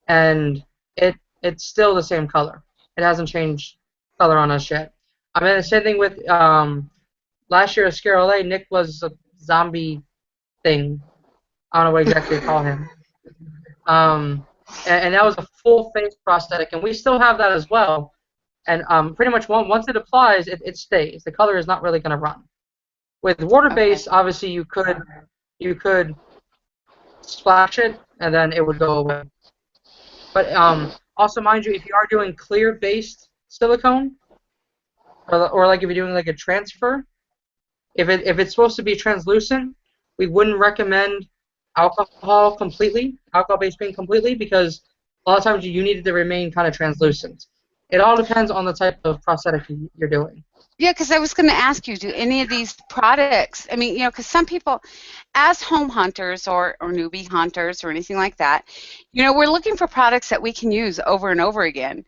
S4: and it's still the same color. It hasn't changed color on us yet. I mean, the same thing with last year at Scare LA, Nick was a zombie thing. I don't know what exactly to call him. And that was a full face prosthetic, and we still have that as well. And pretty much once it applies, it stays. The color is not really going to run. With water-based, obviously you could splash it, and then it would go away. But also, mind you, if you are doing clear-based silicone, or like if you're doing like a transfer, if it's supposed to be translucent, we wouldn't recommend alcohol-based paint completely, because a lot of times you need it to remain kind of translucent. It all depends on the type of prosthetic you're doing.
S1: Yeah, because I was going to ask you, do any of these products, I mean, because some people, as home hunters or newbie hunters or anything like that, we're looking for products that we can use over and over again.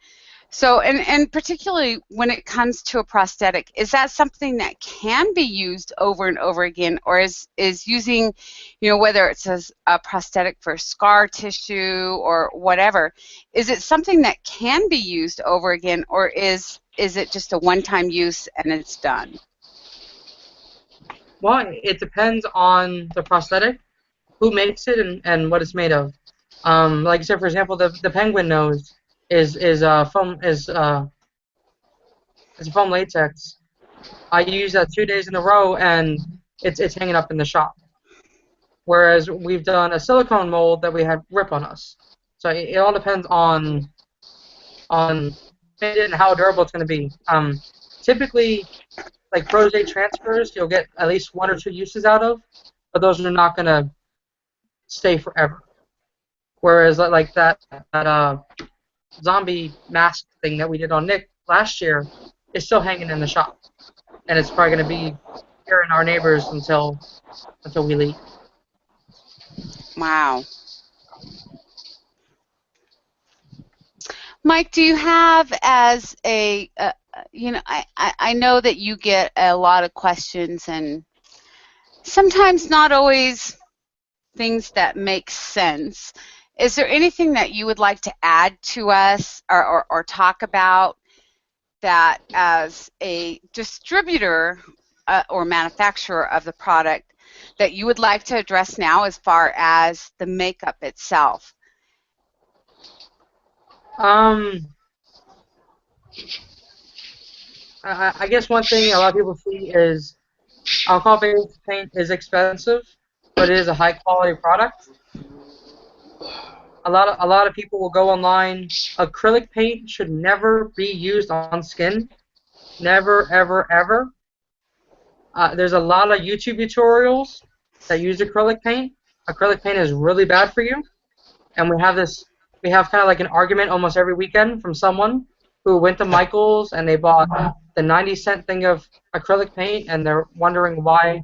S1: So, and particularly when it comes to a prosthetic, is that something that can be used over and over again, or is using, whether it's a prosthetic for scar tissue or whatever, is it something that can be used over again, or is it just a one-time use and it's done?
S4: Well, it depends on the prosthetic, who makes it, and what it's made of. Like I said, for example, the penguin nose is it's a foam latex. I use that 2 days in a row, and it's hanging up in the shop. Whereas we've done a silicone mold that we had rip on us. So it all depends on it and how durable it's going to be. Typically, like prostate transfers, you'll get at least 1 or 2 uses out of, but those are not going to stay forever. Whereas like that zombie mask thing that we did on Nick last year is still hanging in the shop, and it's probably going to be here in our neighbors until we leave.
S1: Wow. Mike, do you have as a, I know that you get a lot of questions and sometimes not always things that make sense. Is there anything that you would like to add to us or talk about that as a distributor or manufacturer of the product that you would like to address now as far as the makeup itself?
S4: I guess one thing a lot of people see is alcohol-based paint is expensive, but it is a high-quality product. A lot of people will go online. Acrylic paint should never be used on skin. Never, ever, ever. There's a lot of YouTube tutorials that use acrylic paint. Acrylic paint is really bad for you, and we have kind of like an argument almost every weekend from someone who went to Michael's and they bought the 90-cent thing of acrylic paint and they're wondering why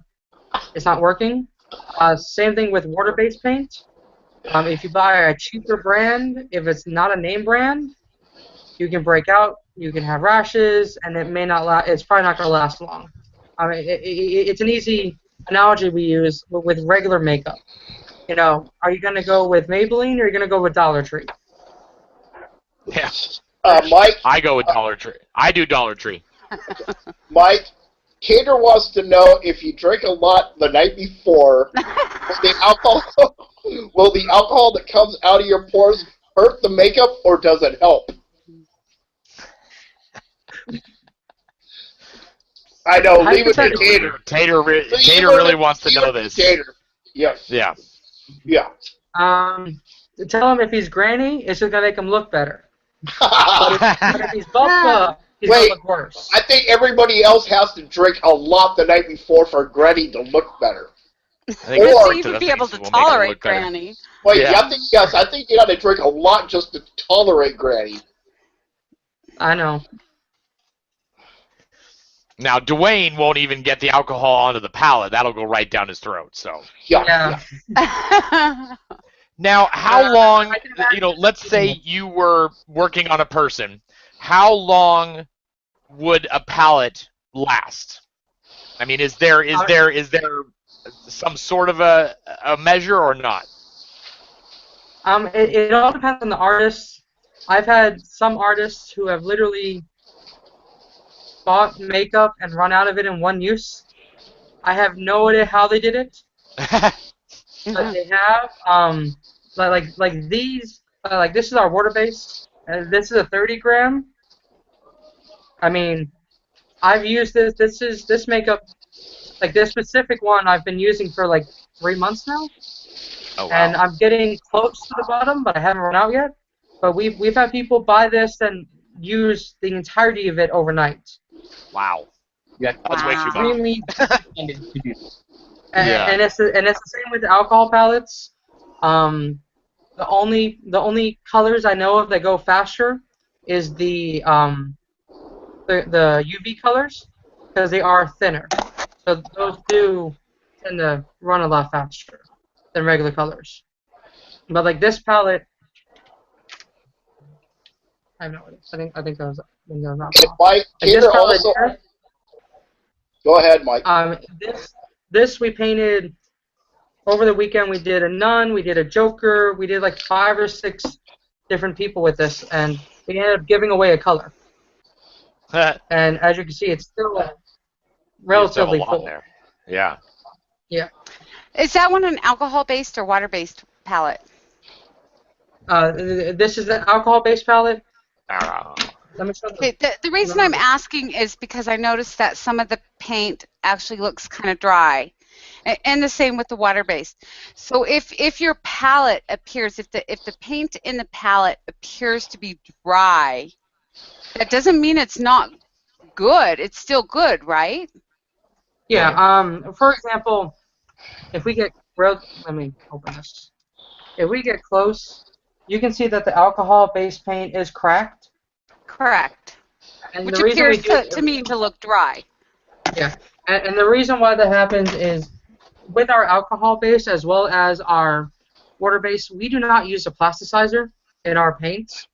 S4: it's not working. Same thing with water-based paint. If you buy a cheaper brand, if it's not a name brand, you can break out, you can have rashes, and it may not last. It's probably not going to last long. It's an easy analogy we use with regular makeup. You know, are you going to go with Maybelline or are you going to go with Dollar Tree?
S2: Yeah.
S3: Mike?
S2: I go with Dollar Tree. I do Dollar Tree.
S3: Mike, Cater wants to know if you drink a lot the night before, will the alcohol that comes out of your pores hurt the makeup or does it help? I know, leave it to Cater.
S2: Tater really wants to know this.
S3: Cater. Yes.
S2: Yeah.
S3: Yeah.
S4: Tell him if he's granny, it's just going to make him look better. But if he's buff, he's going to look worse.
S3: I think everybody else has to drink a lot the night before for Granny to look better.
S1: Or you would be able to tolerate Granny.
S3: Wait, yeah. I think you got to drink a lot just to tolerate Granny.
S4: I know.
S2: Now, Dwayne won't even get the alcohol onto the palate. That'll go right down his throat. So.
S3: Yeah.
S2: Now, how long, let's say you were working on a person, how long would a palette last? I mean, is there some sort of a measure or not?
S4: It all depends on the artist. I've had some artists who have literally bought makeup and run out of it in one use. I have no idea how they did it, but they have. Like these, this is our water base, and this is a 30 gram. I mean, I've used this. This makeup, like this specific one, I've been using for like 3 months now.
S2: Oh, wow.
S4: And I'm getting close to the bottom, but I haven't run out yet. But we've had people buy this and use the entirety of it overnight.
S2: Wow. Yeah, that's way too much.
S4: Extremely. And it's the same with alcohol palettes. The only colors I know of that go faster is the UV colors because they are thinner. So those do tend to run a lot faster than regular colors. But like this palette, I have no idea. I think that was not
S3: Mike, like go ahead, Mike.
S4: This we painted. Over the weekend, we did a nun, we did a Joker, we did like 5 or 6 different people with this, and we ended up giving away a color. And as you can see, it's still relatively full.
S2: There. Yeah.
S4: Yeah.
S1: Is that one an alcohol-based or water-based palette?
S4: This is an alcohol-based palette.
S2: Oh.
S4: Let me show
S1: Okay, the reason I'm asking is because I noticed that some of the paint actually looks kind of dry, and the same with the water-based. So if your palette appears, if the paint in the palette appears to be dry, that doesn't mean it's not good. It's still good, right?
S4: Yeah. For example, if we get real, let me open this. If we get close, you can see that the alcohol-based paint is cracked.
S1: Correct.
S4: And
S1: Which
S4: the reason we
S1: appears
S4: do,
S1: to me to look dry.
S4: yeah, and the reason why that happens is with our alcohol base as well as our water base, we do not use a plasticizer in our paints.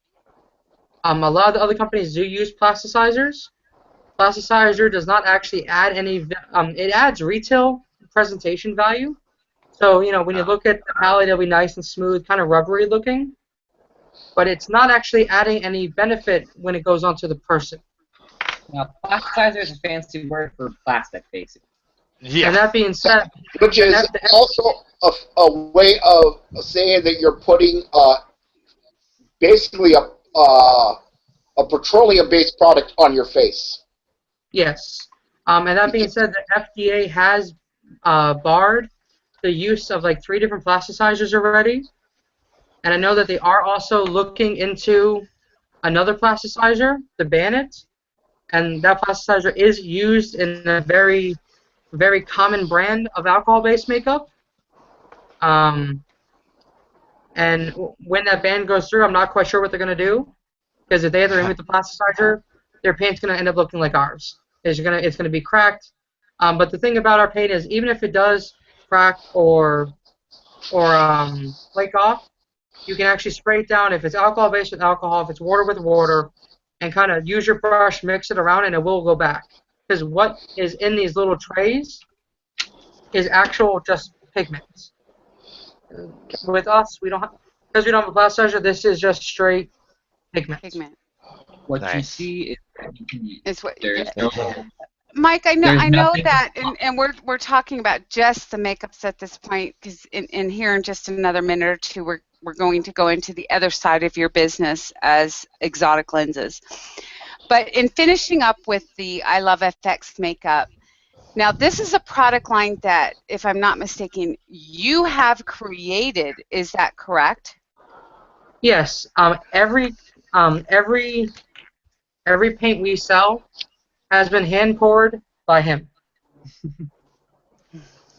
S4: A lot of the other companies do use plasticizers. Plasticizer does not actually add any. It adds retail presentation value. So when you look at the palette, it'll be nice and smooth, kind of rubbery looking. But it's not actually adding any benefit when it goes onto the person.
S5: Now, plasticizer is a fancy word for plastic, basically.
S2: Yeah.
S4: And that being said,
S3: Which is also a way of saying that you're putting basically a petroleum-based product on your face.
S4: yes. And that being said, the FDA has barred the use of like 3 different plasticizers already. And I know that they are also looking into another plasticizer to ban it. And that plasticizer is used in a very, very common brand of alcohol-based makeup. And when that ban goes through, I'm not quite sure what they're going to do. Because if they have to remove the plasticizer, their paint's going to end up looking like ours. It's going to be cracked. But the thing about our paint is, even if it does crack or flake off, you can actually spray it down if it's alcohol-based with alcohol, if it's water with water, and kind of use your brush, mix it around, and it will go back. Because what is in these little trays is actual just pigments. With us, because we don't have a plasticizer, this is just straight pigment.
S5: What you
S2: Nice.
S5: see is what you can use.
S1: Is what,
S5: There's no,
S1: Mike, I know
S5: nothing-
S1: that, and we're talking about just the makeups at this point, because in here in just another minute or two, we're going to go into the other side of your business as Exotic Lenses. But in finishing up with the I Love FX makeup, now this is a product line that, if I'm not mistaken, you have created. Is that correct?
S4: Yes. Every paint we sell has been hand poured by him.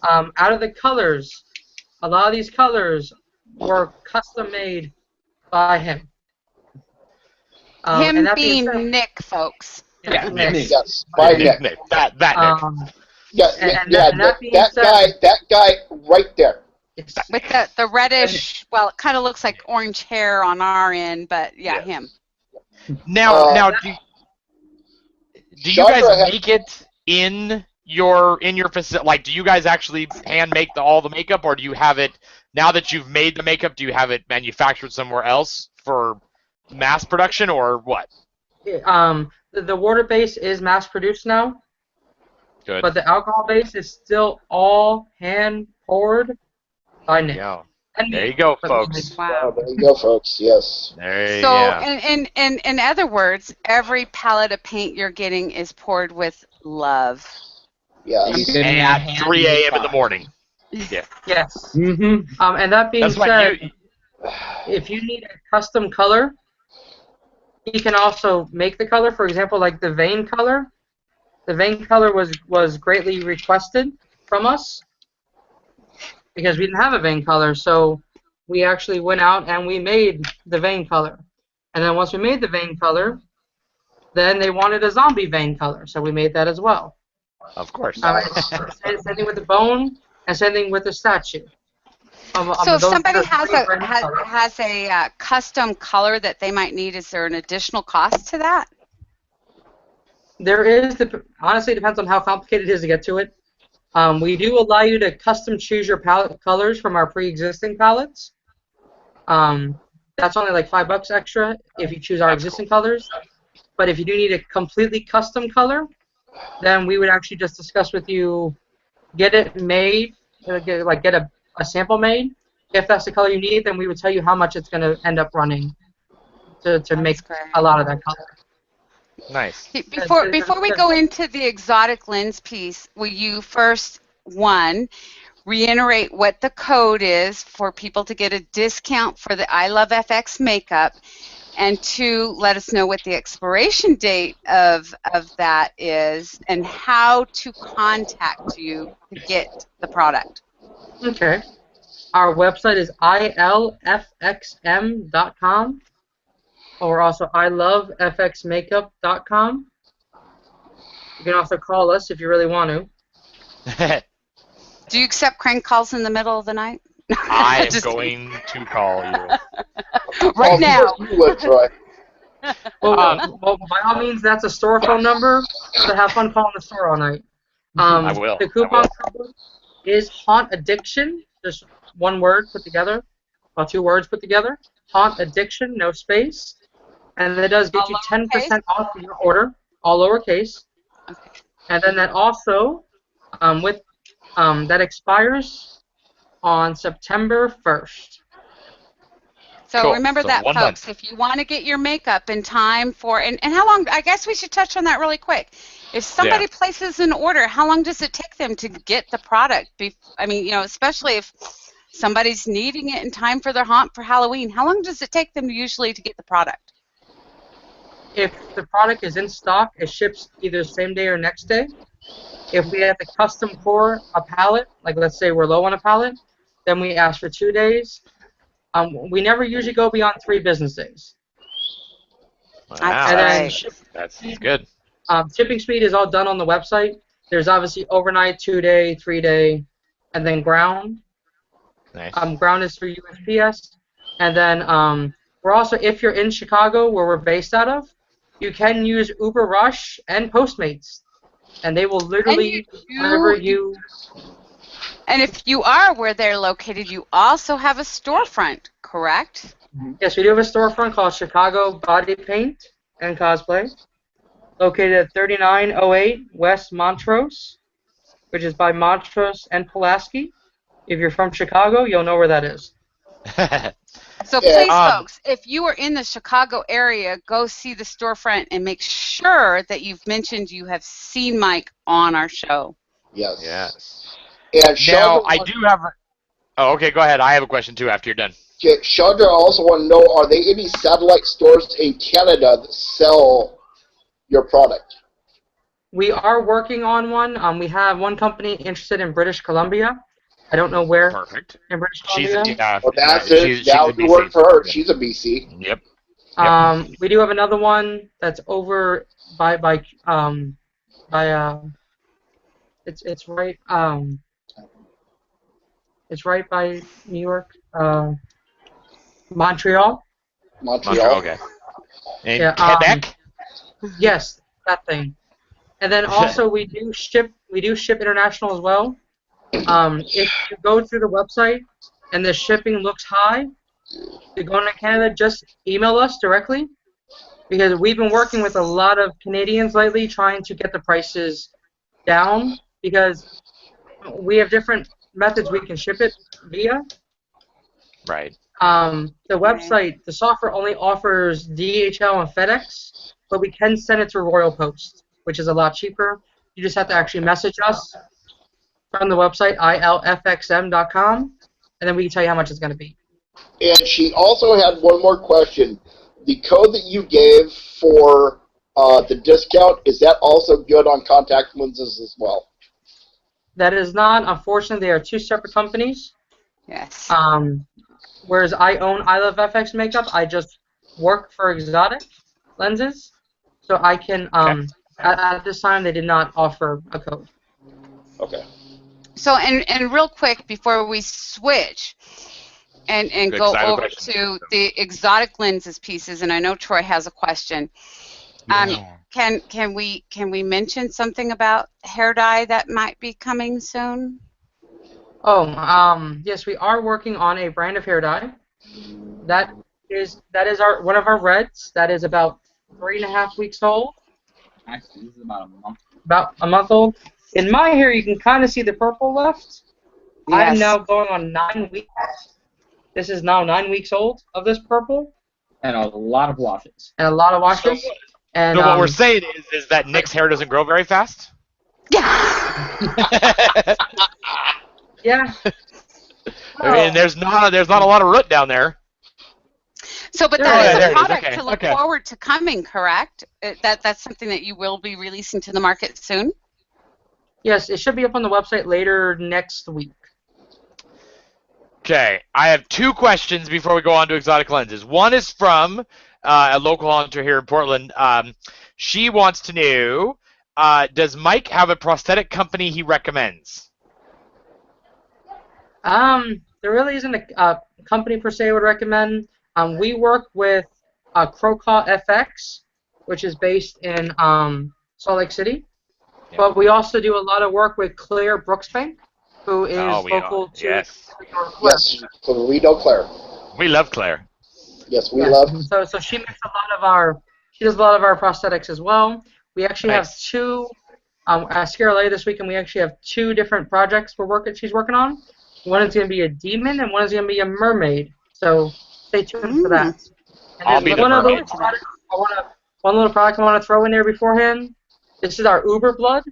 S4: Out of the colors, a lot of these colors were custom made by him.
S1: Him
S4: and that
S1: being
S4: said,
S1: Nick, folks.
S5: Yeah,
S4: Nick.
S5: Nick.
S3: Yes, by Nick.
S2: That Nick.
S3: That guy right there.
S1: With the reddish, well, it kind of looks like orange hair on our end, but yeah, him.
S2: Now, do you guys make it in your facility? Like, do you guys actually hand make all the makeup, or do you have it now that you've made the makeup? Do you have it manufactured somewhere else for mass production, or what?
S4: The water base is mass produced now.
S2: Good.
S4: But the alcohol base is still all hand poured by Nick.
S2: Yeah.
S4: And
S2: There you go, folks.
S1: Wow.
S3: There you go, folks. Yes.
S1: So, in other words, every palette of paint you're getting is poured with love.
S3: Yes.
S2: And at 3 a.m. in the morning. Yeah.
S4: Yes.
S5: Mm-hmm.
S4: And that being said, if you need a custom color, he can also make the color. For example, like the vein color. The vein color was greatly requested from us because we didn't have a vein color, so we actually went out and we made the vein color. And then once we made the vein color, then they wanted a zombie vein color, so we made that as well.
S2: Of course.
S4: Same thing with the bone, and same thing with the statue.
S1: So if somebody has a custom color that they might need, is there an additional cost to that?
S4: There is. Honestly, it depends on how complicated it is to get to it. We do allow you to custom choose your palette colors from our pre-existing palettes. That's only like $5 extra if you choose our existing colors. But if you do need a completely custom color, then we would actually just discuss with you, get it made get a sample made. If that's the color you need, then we would tell you how much it's going to end up running to make a lot of that color.
S2: Nice.
S1: Before we go into the exotic lens piece, will you first, one, reiterate what the code is for people to get a discount for the I Love FX makeup, and two, let us know what the expiration date of that is and how to contact you to get the product.
S4: Okay. Our website is ilfxm.com, or also ilovefxmakeup.com. You can also call us if you really want to.
S1: Do you accept crank calls in the middle of the night?
S2: I am going to call you.
S1: Right now.
S3: You would, Troy.
S4: Well, by all means, that's a store phone number, so have fun calling the store all night.
S2: I will.
S4: The coupon code is Haunt Addiction, just one word put together, or 2 words put together. Haunt Addiction, no space. And that does get you 10% off your order, all lowercase.
S1: Okay.
S4: And then that also, that expires on September 1st.
S1: So
S2: cool.
S1: Remember
S2: so
S1: that, folks.
S2: Month.
S1: If you want to get your makeup in time for, and how long, I guess we should touch on that really quick. If somebody places an order, how long does it take them to get the product? I mean, especially if somebody's needing it in time for their haunt for Halloween, how long does it take them usually to get the product?
S4: If the product is in stock, it ships either same day or next day. If we have to custom pour a pallet, like let's say we're low on a pallet, then we ask for 2 days. We never usually go beyond 3 business days.
S2: Wow.
S1: And then
S2: That's good.
S4: Shipping speed is all done on the website. There's obviously overnight, 2-day, 3-day, and then ground.
S2: Nice.
S4: Ground is through USPS. And then we're also, if you're in Chicago, where we're based out of, you can use Uber Rush and Postmates. And they will literally deliver you.
S1: And if you are where they're located, you also have a storefront, correct?
S4: Yes, we do have a storefront called Chicago Body Paint and Cosplay, located at 3908 West Montrose, which is by Montrose and Pulaski. If you're from Chicago, you'll know where that is.
S1: So please, folks, if you are in the Chicago area, go see the storefront and make sure that you've mentioned you have seen Mike on our show.
S3: Yes.
S2: Yes.
S3: And
S2: now, I do have... Oh, okay, go ahead. I have a question, too, after you're done.
S3: Chandra, I also want to know, are there any satellite stores in Canada that sell your product?
S4: We are working on one. We have one company interested in British Columbia. I don't know where.
S2: Perfect.
S4: In British Columbia.
S3: Well, that's it. That would work for her. She's a BC.
S2: Yep.
S4: We do have another one that's over by it's right by New York, Montreal.
S3: Montreal.
S2: Okay. And Quebec.
S4: Yes, that thing. And then also we do ship international as well. If you go through the website and the shipping looks high, you're going to Canada, just email us directly, because we've been working with a lot of Canadians lately trying to get the prices down, because we have different methods we can ship it via.
S2: Right.
S4: The website, the software only offers DHL and FedEx, but we can send it through Royal Post, which is a lot cheaper. You just have to actually message us from the website, ilfxm.com, and then we can tell you how much it's going to be.
S3: And she also had one more question. The code that you gave for the discount, is that also good on contact lenses as well?
S4: That is not. Unfortunately, they are 2 separate companies.
S1: Yes.
S4: Whereas I own I Love FX Makeup, I just work for Exotic Lenses, so I can. At this time, they did not offer a code.
S3: Okay.
S1: So, and real quick before we switch and go over to the exotic lenses pieces, and I know Troy has a question. Can we mention something about hair dye that might be coming soon?
S4: Yes, we are working on a brand of hair dye. That is one of our reds. That is about 3.5 weeks old.
S5: Actually, this is about a month.
S4: About a month old. In my hair, you can kind of see the purple left. I am
S1: Yes.
S4: now going on 9 weeks. This is now 9 weeks old of this purple.
S5: And a lot of washes.
S4: And a lot of washes.
S2: So,
S4: and
S2: so what we're saying is that Nick's hair doesn't grow very fast?
S1: Yeah.
S4: yeah.
S2: I mean, there's not a lot of root down there.
S1: So, but
S4: There
S1: that
S4: it
S1: is
S4: is.
S1: a
S2: There it is.
S1: product
S2: Okay,
S1: to look
S2: okay.
S1: forward to coming, correct? That's something that you will be releasing to the market soon?
S4: Yes, it should be up on the website later next week.
S2: Okay, I have 2 questions before we go on to exotic lenses. One is from a local hunter here in Portland. She wants to know, does Mike have a prosthetic company he recommends?
S4: There really isn't a company per se I would recommend. We work with Crocaw FX, which is based in Salt Lake City.
S2: Yeah.
S4: But we also do a lot of work with Claire Brooksbank, who is
S2: Oh,
S4: local to
S2: yes.
S3: Yes, we know Claire.
S2: We love Claire.
S3: Yes, we
S4: Yeah.
S3: love.
S4: So she makes a lot of our. She does a lot of our prosthetics as well. We actually have
S2: Nice.
S4: 2. At Scare this weekend, we actually have 2 different projects she's working on. One is going to be a demon, and one is going to be a mermaid. So stay tuned for that. And
S2: I'll
S4: there's
S2: be the
S4: one other
S2: mermaid.
S4: product one little product I want to throw in there beforehand. This is our Uber Blood.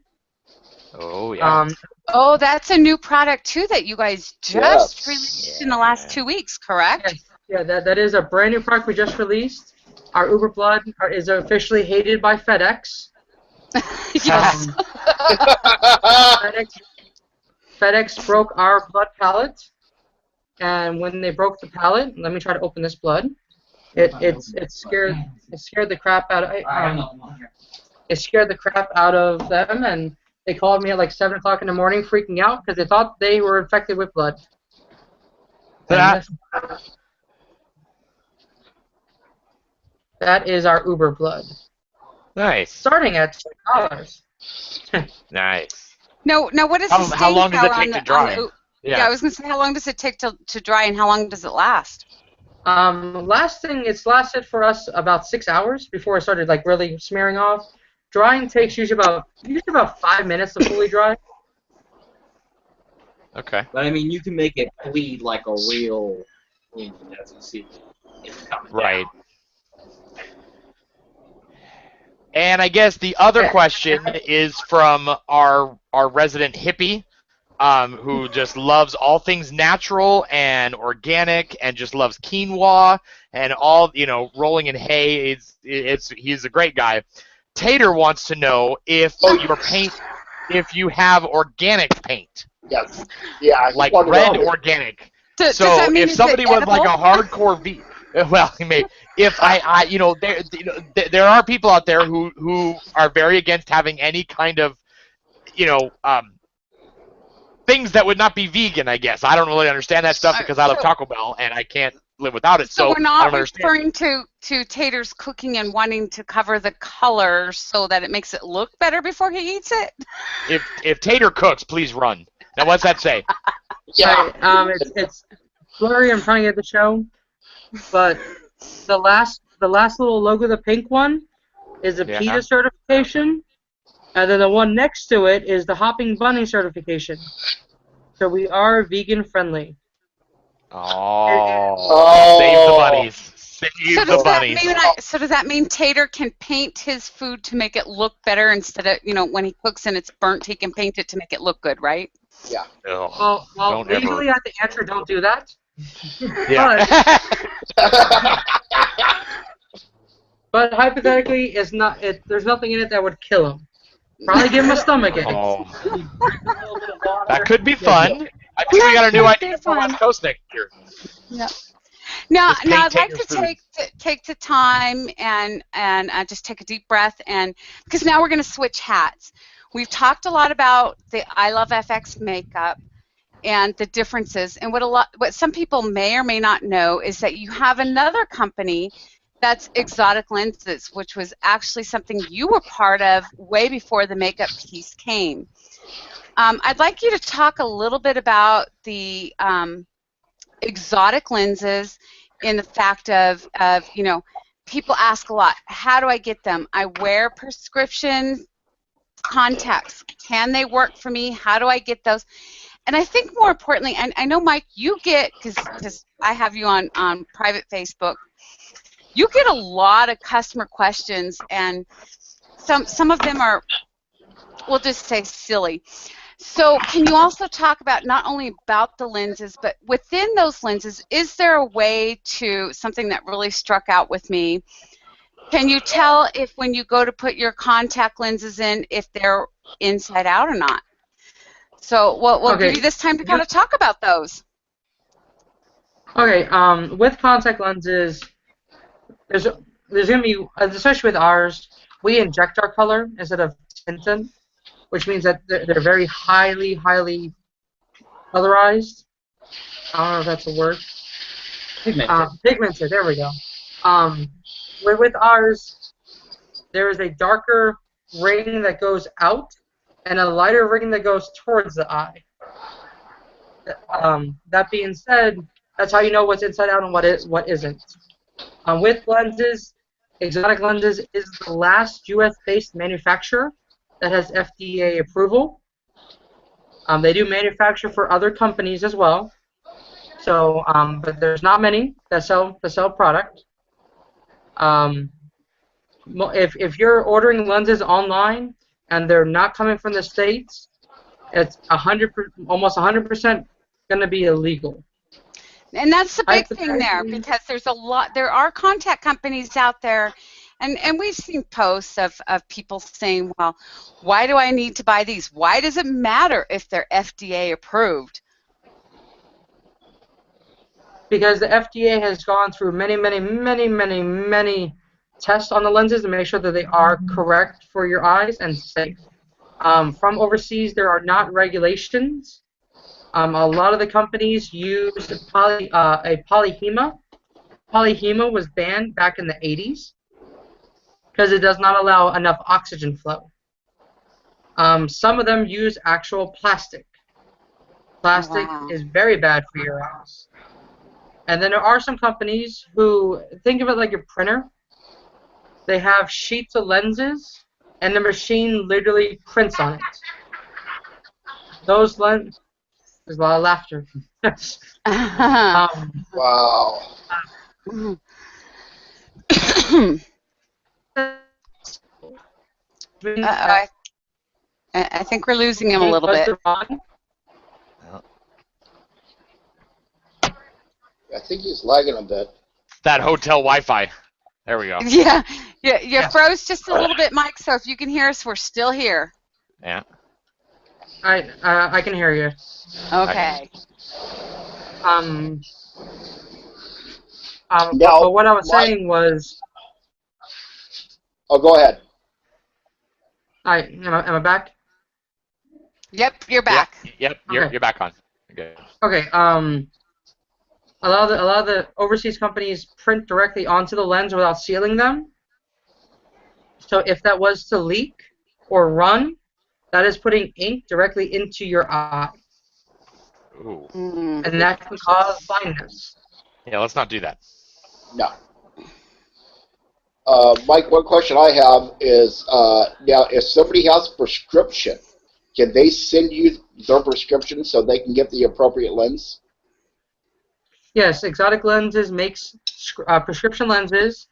S2: Oh, yeah.
S1: Oh, that's a new product too that you guys just
S3: Yes.
S1: released in the last 2 weeks, correct?
S4: Yes. Yeah, that is a brand new product we just released. Our Uber Blood is officially hated by FedEx.
S1: Yes.
S4: FedEx broke our blood pallet, and when they broke the pallet, let me try to open this blood. It scared the crap out of it scared the crap out of them, and they called me at like 7 o'clock in the morning, freaking out because they thought they were infected with blood. And that is our Uber Blood,
S2: Nice.
S4: starting at $2.
S2: Nice.
S1: No, what is the
S2: How
S1: staying
S2: long does it
S1: power
S2: take
S1: on
S2: to
S1: the,
S2: dry?
S1: Yeah, I was going to say, how long does it take to dry, and how long does it last?
S4: It's lasted for us about 6 hours before it started like really smearing off. Drying takes usually about 5 minutes to fully dry.
S2: Okay.
S5: But I mean, you can make it bleed like a real wound, as you see. It's coming
S2: Right.
S5: down.
S2: And I guess the other question is from our resident hippie, who just loves all things natural and organic, and just loves quinoa and all, rolling in hay. He's a great guy. Tater wants to know if you have organic paint,
S3: Yes. Yeah. he
S2: like
S3: wanted to
S2: red
S3: know.
S2: organic.
S1: Does
S2: So
S1: that mean
S2: if
S1: is
S2: somebody
S1: it
S2: was like a
S1: edible?
S2: hardcore well, if there are people out there who are very against having any kind of, things that would not be vegan, I guess. I don't really understand that stuff because I love Taco Bell and I can't live without it.
S1: So
S2: So
S1: we're
S2: I
S1: not
S2: don't understand.
S1: referring to Tater's cooking and wanting to cover the color so that it makes it look better before he eats it?
S2: If Tater cooks, please run. Now, what's that say?
S3: Yeah.
S4: It's blurry. I'm trying to get the show, but the last little logo, the pink one, is the
S2: Yeah.
S4: PETA certification, and then the one next to it is the Hopping Bunny certification. So we are vegan friendly.
S2: Oh, save the bunnies. Save the bunnies.
S1: So does that mean Tater can paint his food to make it look better instead of, when he cooks and it's burnt, he can paint it to make it look good, right?
S3: Yeah.
S2: Ugh,
S4: Well,
S2: don't
S4: legally,
S2: ever.
S4: at the answer, don't do that.
S2: Yeah.
S4: But hypothetically, there's nothing in it that would kill him. Probably give him a stomach ache.
S2: Oh. That could be fun. I think we got a new idea for West Coast next year.
S1: Yeah. Now
S2: Just paint
S1: I'd like
S2: Tater's
S1: to
S2: food.
S1: take the time and just take a deep breath, and because now we're going to switch hats. We've talked a lot about the I Love FX makeup and the differences, and what some people may or may not know is that you have another company that's Exotic Lenses, which was actually something you were part of way before the makeup piece came. I'd like you to talk a little bit about the exotic lenses in the fact of people ask a lot, how do I get them? I wear prescription contacts. Can they work for me? How do I get those? And I think more importantly, and I know, Mike, you get, because I have you on private Facebook, you get a lot of customer questions, and some of them are, we'll just say, silly. So can you also talk about not only about the lenses, but within those lenses, is there a way to, something that really struck out with me, can you tell if when you go to put your contact lenses in, if they're inside out or not? So we'll give you this time to kind of talk about those.
S4: Okay, with contact lenses, there's going to be, especially with ours, we inject our color instead of tint them, which means that they're very highly colorized. I don't know if that's a word.
S5: Pigmented.
S4: Pigmented, there we go. With ours, there is a darker ring that goes out and a lighter ring that goes towards the eye. That being said, that's how you know what's inside out and what isn't. With lenses, Exotic Lenses is the last U.S.-based manufacturer that has FDA approval. They do manufacture for other companies as well. So, but there's not many that sell product. If you're ordering lenses online and they're not coming from the States, it's almost 100% going to be illegal.
S1: And that's the big thing there, because there are contact companies out there, and we've seen posts of people saying, well, why do I need to buy these? Why does it matter if they're FDA approved?
S4: Because the FDA has gone through many tests on the lenses to make sure that they are correct for your eyes and safe. From overseas, there are not regulations. A lot of the companies use a polyhema. Polyhema was banned back in the 80s because it does not allow enough oxygen flow. Some of them use actual plastic. Plastic is very bad for your eyes. And then there are some companies who, think of it like a printer. They have sheets of lenses, and the machine literally prints on it. Those lenses, there's a lot of laughter.
S3: Wow.
S1: I think we're losing him a little bit.
S3: I think he's lagging a bit.
S2: That hotel Wi-Fi. There we go.
S1: Yeah, you froze just a little bit, Mike. So if you can hear us, we're still here.
S2: Yeah.
S4: I can hear you.
S1: Okay.
S4: But what I was saying was.
S3: Oh, go ahead.
S4: Am I back?
S1: Yep, you're back.
S2: Yep,
S4: Okay.
S2: you're back on. Good.
S4: Okay. A lot of the overseas companies print directly onto the lens without sealing them. So if that was to leak or run, that is putting ink directly into your eye.
S2: Ooh.
S4: And that can cause blindness.
S2: Yeah, let's not do that.
S3: No. Mike, one question I have is, now, if somebody has a prescription, can they send you their prescription so they can get the appropriate lens?
S4: Yes, Exotic Lenses makes prescription lenses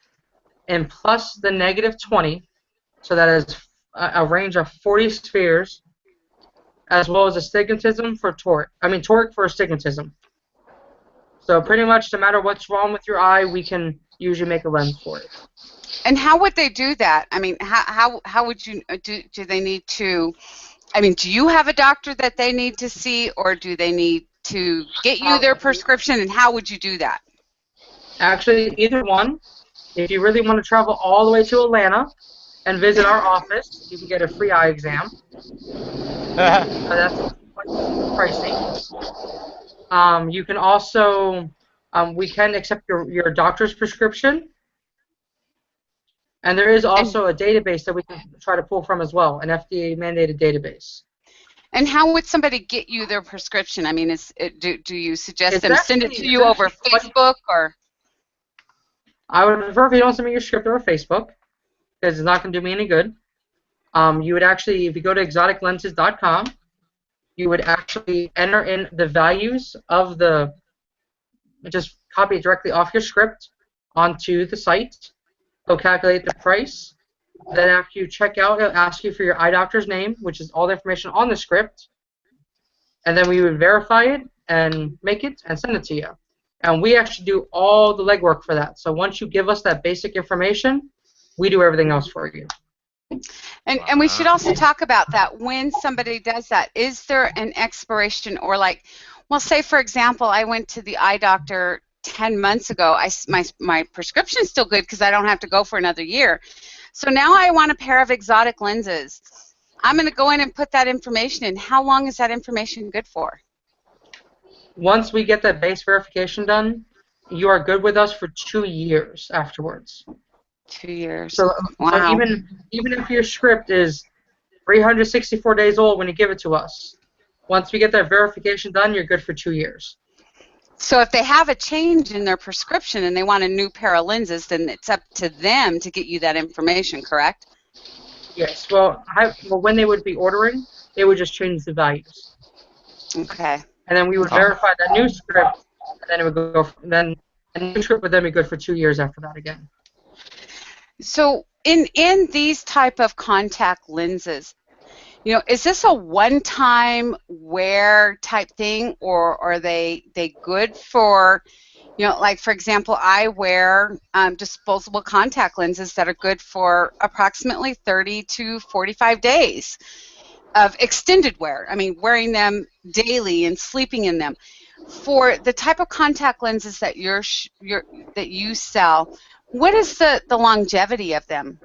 S4: in plus the -20, so that is a range of 40 spheres, as well as astigmatism for toric. Toric for astigmatism. So pretty much, no matter what's wrong with your eye, we can usually make a lens for it.
S1: And how would they do that? I mean, how would you do they need to? I mean, do you have a doctor that they need to see, or do they need to get you their prescription, and how would you do that?
S4: Actually, either one. If you really want to travel all the way to Atlanta and visit our office, you can get a free eye exam. That's quite pricey. You can also, we can accept your doctor's prescription. And there is also a database that we can try to pull from as well, an FDA-mandated database.
S1: And how would somebody get you their prescription? I mean, do you suggest them send it to you over Facebook, or?
S4: I would prefer if you don't send me your script over Facebook, because it's not going to do me any good. You would actually, if you go to ExoticLenses.com, you would actually enter in the values of the, just copy it directly off your script onto the site. It'll calculate the price. Then after you check out, it'll ask you for your eye doctor's name, which is all the information on the script. And then we would verify it and make it and send it to you. And we actually do all the legwork for that. So once you give us that basic information, we do everything else for you.
S1: And we should also talk about that when somebody does that. Is there an expiration, or like, well, say for example, I went to the eye doctor 10 months ago. My prescription's still good because I don't have to go for another year. So now I want a pair of exotic lenses. I'm going to go in and put that information in. How long is that information good for?
S4: Once we get that base verification done, you are good with us for 2 years afterwards.
S1: 2 years.
S4: So,
S1: wow.
S4: So even if your script is 364 days old when you give it to us, once we get that verification done, you're good for 2 years.
S1: So if they have a change in their prescription and they want a new pair of lenses, then it's up to them to get you that information, correct?
S4: Yes. Well, when they would be ordering, they would just change the values.
S1: Okay.
S4: And then we would verify that new script, and then it would go. Then a new script would then be good for 2 years after that again.
S1: So in these type of contact lenses, you know, is this a one-time wear type thing, or are they good for, you know, like for example, I wear disposable contact lenses that are good for approximately 30 to 45 days of extended wear. I mean, wearing them daily and sleeping in them. For the type of contact lenses that that you sell, what is the longevity of them?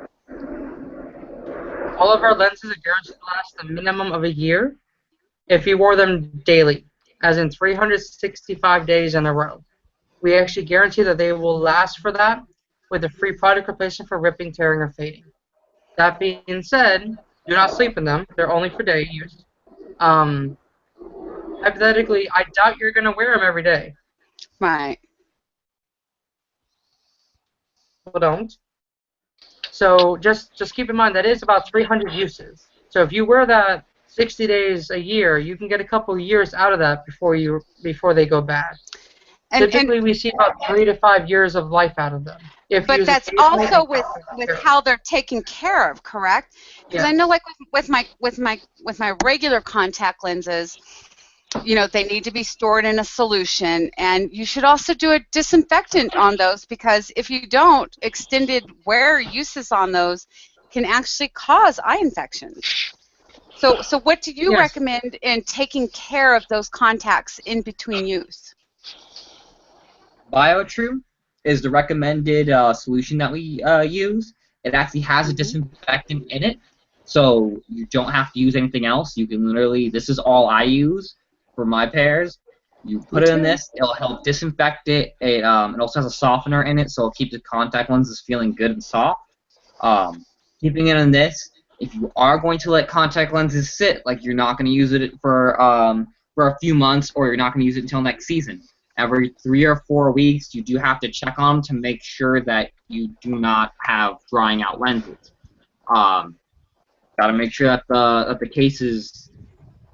S4: All of our lenses are guaranteed to last a minimum of a year if you wore them daily, as in 365 days in a row. We actually guarantee that they will last for that with a free product replacement for ripping, tearing, or fading. That being said, do not sleep in them. They're only for day use. Hypothetically, I doubt you're going to wear them every day.
S1: Right.
S4: People don't. So just keep in mind that is about 300 uses. So if you wear that 60 days a year, you can get a couple of years out of that before they go bad. Typically, we see about 3 to 5 years of life out of them.
S1: But that's also with how they're taken care of, correct? Because I know, like with my regular contact lenses, you know, they need to be stored in a solution, and you should also do a disinfectant on those, because if you don't, extended wear uses on those can actually cause eye infections. So what do you recommend in taking care of those contacts in between use?
S5: BioTrue is the recommended solution that we use. It actually has a disinfectant in it, so you don't have to use anything else. You can literally, this is all I use for my pairs. You put it in this, it'll help disinfect it. It also has a softener in it, so it'll keep the contact lenses feeling good and soft. Keeping it in this, if you are going to let contact lenses sit, like you're not going to use it for a few months, or you're not going to use it until next season, every 3 or 4 weeks, you do have to check on them to make sure that you do not have drying out lenses. Got to make sure that the case is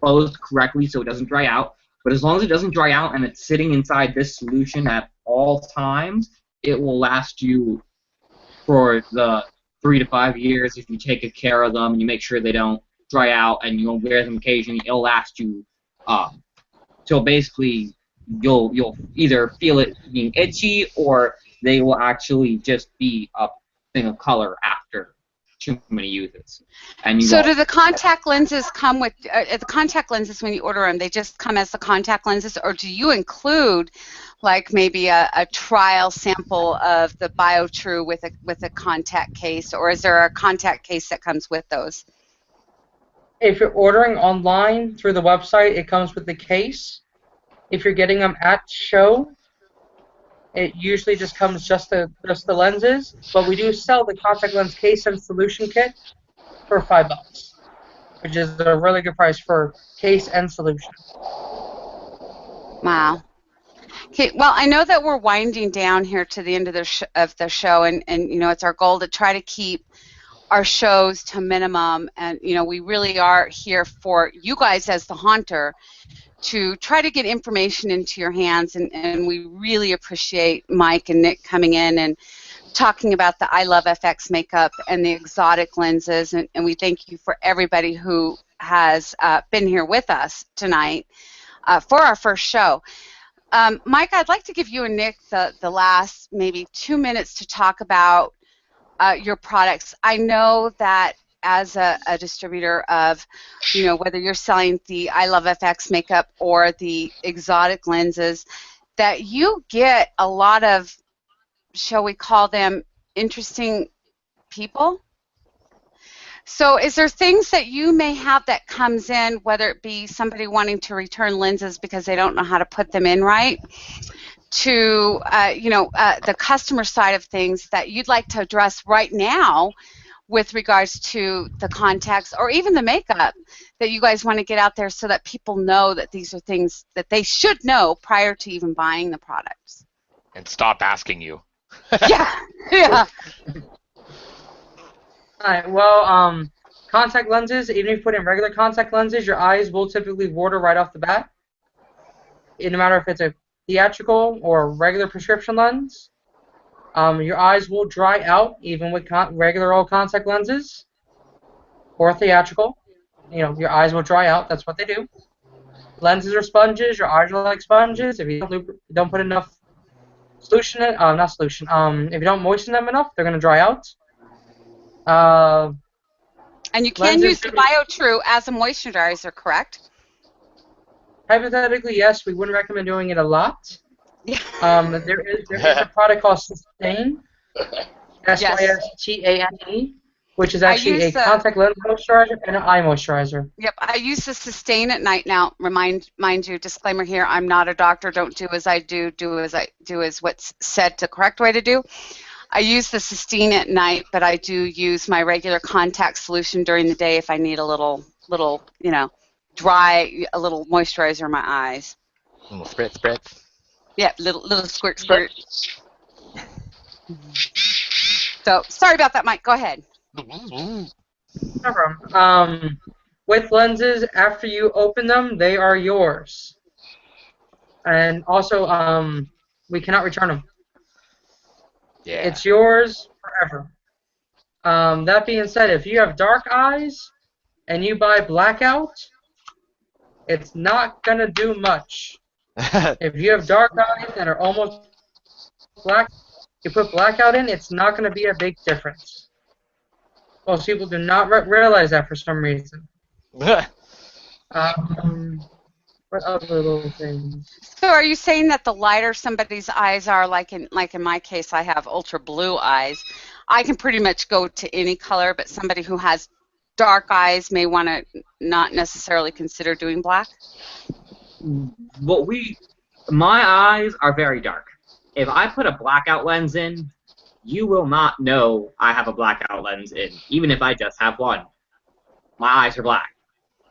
S5: closed correctly so it doesn't dry out. But as long as it doesn't dry out and it's sitting inside this solution at all times, it will last you for the 3 to 5 years if you take good care of them and you make sure they don't dry out and you'll wear them occasionally. It'll last you till basically you'll either feel it being itchy, or they will actually just be a thing of color after too many uses. And
S1: so do the contact lenses come with the contact lenses when you order them? They just come as the contact lenses, or do you include like maybe a trial sample of the BioTrue with a contact case, or is there a contact case that comes with those?
S4: If you're ordering online through the website, it comes with the case. If you're getting them at show, it usually just comes just the lenses, but we do sell the contact lens case and solution kit for $5, which is a really good price for case and solution.
S1: Wow. Okay. Well, I know that we're winding down here to the end of the show, and you know, it's our goal to try to keep our shows to minimum, and we really are here for you guys as the haunter to try to get information into your hands, and we really appreciate Mike and Nick coming in and talking about the I Love FX makeup and the exotic lenses, and we thank you for everybody who has been here with us tonight for our first show. Mike, I'd like to give you and Nick the last maybe 2 minutes to talk about your products. I know that as a distributor of, whether you're selling the I Love FX makeup or the exotic lenses, that you get a lot of, shall we call them, interesting people. So is there things that you may have that comes in, whether it be somebody wanting to return lenses because they don't know how to put them in right, to the customer side of things that you'd like to address right now with regards to the contacts or even the makeup that you guys want to get out there so that people know that these are things that they should know prior to even buying the products?
S2: And stop asking you.
S1: Yeah.
S4: All right. Well, contact lenses. Even if you put in regular contact lenses, your eyes will typically water right off the bat. No matter if it's a theatrical or regular prescription lens, your eyes will dry out even with regular old contact lenses or theatrical. Your eyes will dry out. That's what they do. Lenses are sponges. Your eyes are like sponges. If you don't put enough solution in, not solution. If you don't moisten them enough, they're gonna dry out.
S1: And you can use the BioTrue as a moisturizer, correct?
S4: Hypothetically, yes. We wouldn't recommend doing it a lot. There is a product called Sustain, Systane, which is actually a contact lens moisturizer and an eye moisturizer.
S1: Yep, I use the Sustain at night now. Mind you, disclaimer here, I'm not a doctor. Don't do as I do. Do as I do is what's said the correct way to do. I use the Sustain at night, but I do use my regular contact solution during the day if I need a little, dry, a little moisturizer in my eyes.
S2: A little spritz.
S1: Yeah, little squirt. So sorry about that, Mike. Go ahead.
S4: No problem. With lenses, after you open them, they are yours. And also, we cannot return them.
S2: Yeah.
S4: It's yours forever. That being said, if you have dark eyes and you buy blackout, it's not going to do much. If you have dark eyes that are almost black, you put blackout in, it's not going to be a big difference. Most people do not realize that for some reason. What other little things?
S1: So are you saying that the lighter somebody's eyes are, like in my case, I have ultra blue eyes, I can pretty much go to any color, but somebody who has dark eyes may want to not necessarily consider doing black?
S5: My eyes are very dark. If I put a blackout lens in, you will not know I have a blackout lens in, even if I just have one. My eyes are black.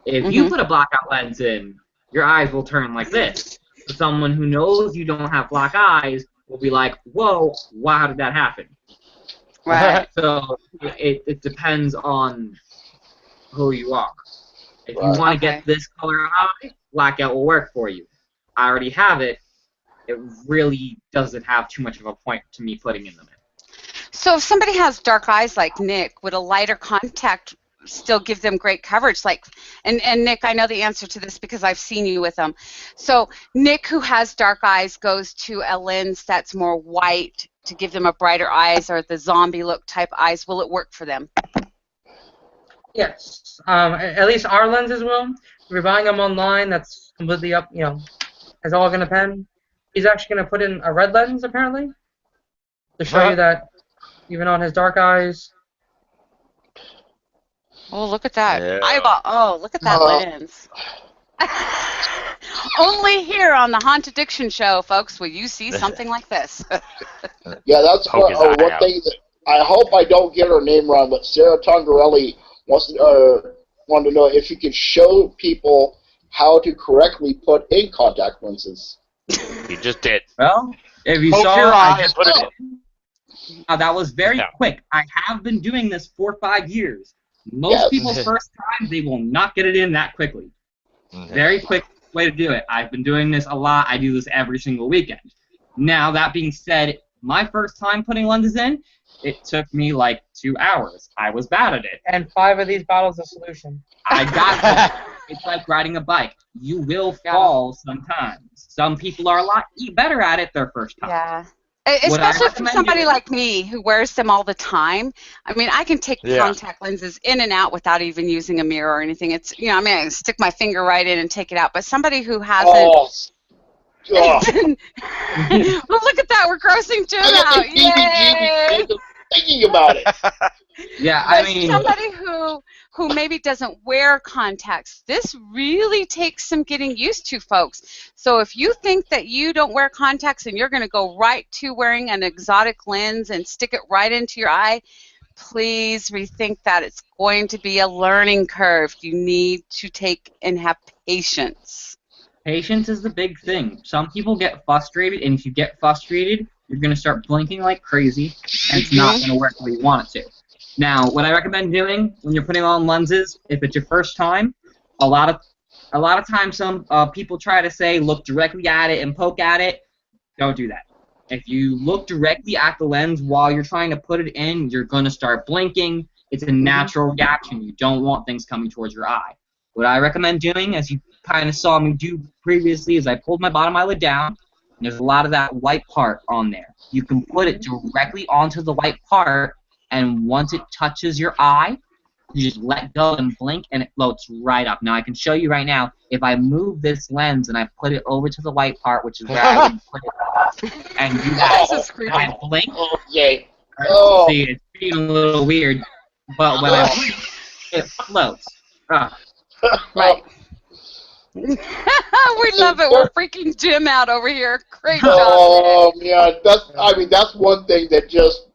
S5: If you put a blackout lens in, your eyes will turn like this. But someone who knows you don't have black eyes will be like, whoa, how did that happen?
S1: Right.
S5: So it depends on who you are. If you want to get this color eye, blackout will work for you. I already have it. It really doesn't have too much of a point to me putting in them.
S1: So if somebody has dark eyes like Nick, would a lighter contact still give them great coverage? And Nick, I know the answer to this because I've seen you with them. So Nick, who has dark eyes, goes to a lens that's more white to give them a brighter eyes, or the zombie look type eyes. Will it work for them?
S4: Yes. At least our lenses will. If you're buying them online, that's completely up, it's all going to depend. He's actually going to put in a red lens, apparently, to show you that even on his dark eyes.
S1: Oh, look at that
S2: Yeah.
S1: eyeball. Oh, look at that lens. Only here on the Haunt Addiction Show, folks, will you see something like this.
S3: Yeah, that's one thing that I hope I don't get her name wrong, but Sarah Tongarelli wanted to know if you could show people how to correctly put in contact lenses.
S2: You just did.
S5: Well, if you
S2: Close
S5: saw
S2: your
S5: it,
S2: eye and put it in.
S5: Now, that was very
S2: Yeah.
S5: quick. I have been doing this for 5 years. Most people, first time, they will not get it in that quickly. Very quick way to do it. I've been doing this a lot. I do this every single weekend. Now, that being said, my first time putting lenses in, it took me like 2 hours. I was bad at it.
S4: And 5 of these bottles of solution.
S5: I got it. It's like riding a bike. You will fall sometimes. Some people are a lot better at it their first time.
S1: Yeah.
S5: What I
S1: Especially for
S5: recommend
S1: somebody
S5: doing-
S1: like me who wears them all the time. I mean, I can take contact lenses in and out without even using a mirror or anything. It's, you know, I mean, I can stick my finger right in and take it out. But somebody who hasn't.
S3: Oh.
S1: Well, look at that. We're grossing Jim out. Yay!
S3: Thinking about it.
S5: Yeah,
S1: But
S5: I mean,
S1: somebody who maybe doesn't wear contacts, this really takes some getting used to, folks. So if you think that you don't wear contacts and you're going to go right to wearing an exotic lens and stick it right into your eye, please rethink that. It's going to be a learning curve. You need to take and have patience.
S5: patience is the big thing. Some people get frustrated, and if you get frustrated, you're going to start blinking like crazy, and it's not going to work the way you want it to. Now, what I recommend doing when you're putting on lenses, if it's your first time, a lot of times some people try to say look directly at it and poke at it. Don't do that. If you look directly at the lens while you're trying to put it in, you're going to start blinking. It's a natural reaction. You don't want things coming towards your eye. What I recommend doing, as you kind of saw me do previously, is I pulled my bottom eyelid down, and there's a lot of that white part on there. You can put it directly onto the white part, and once it touches your eye, you just let go and blink, and it floats right up. Now, I can show you right now, if I move this lens and I put it over to the white part, which is where I would put it, and do that,
S1: This is creepy.
S5: I blink,
S3: Oh, yay.
S5: see, it's being a little weird, but when I blink, it floats.
S1: Right. We love it. We're freaking Jim out over here. Great job.
S3: Oh, yeah. That's one thing that just.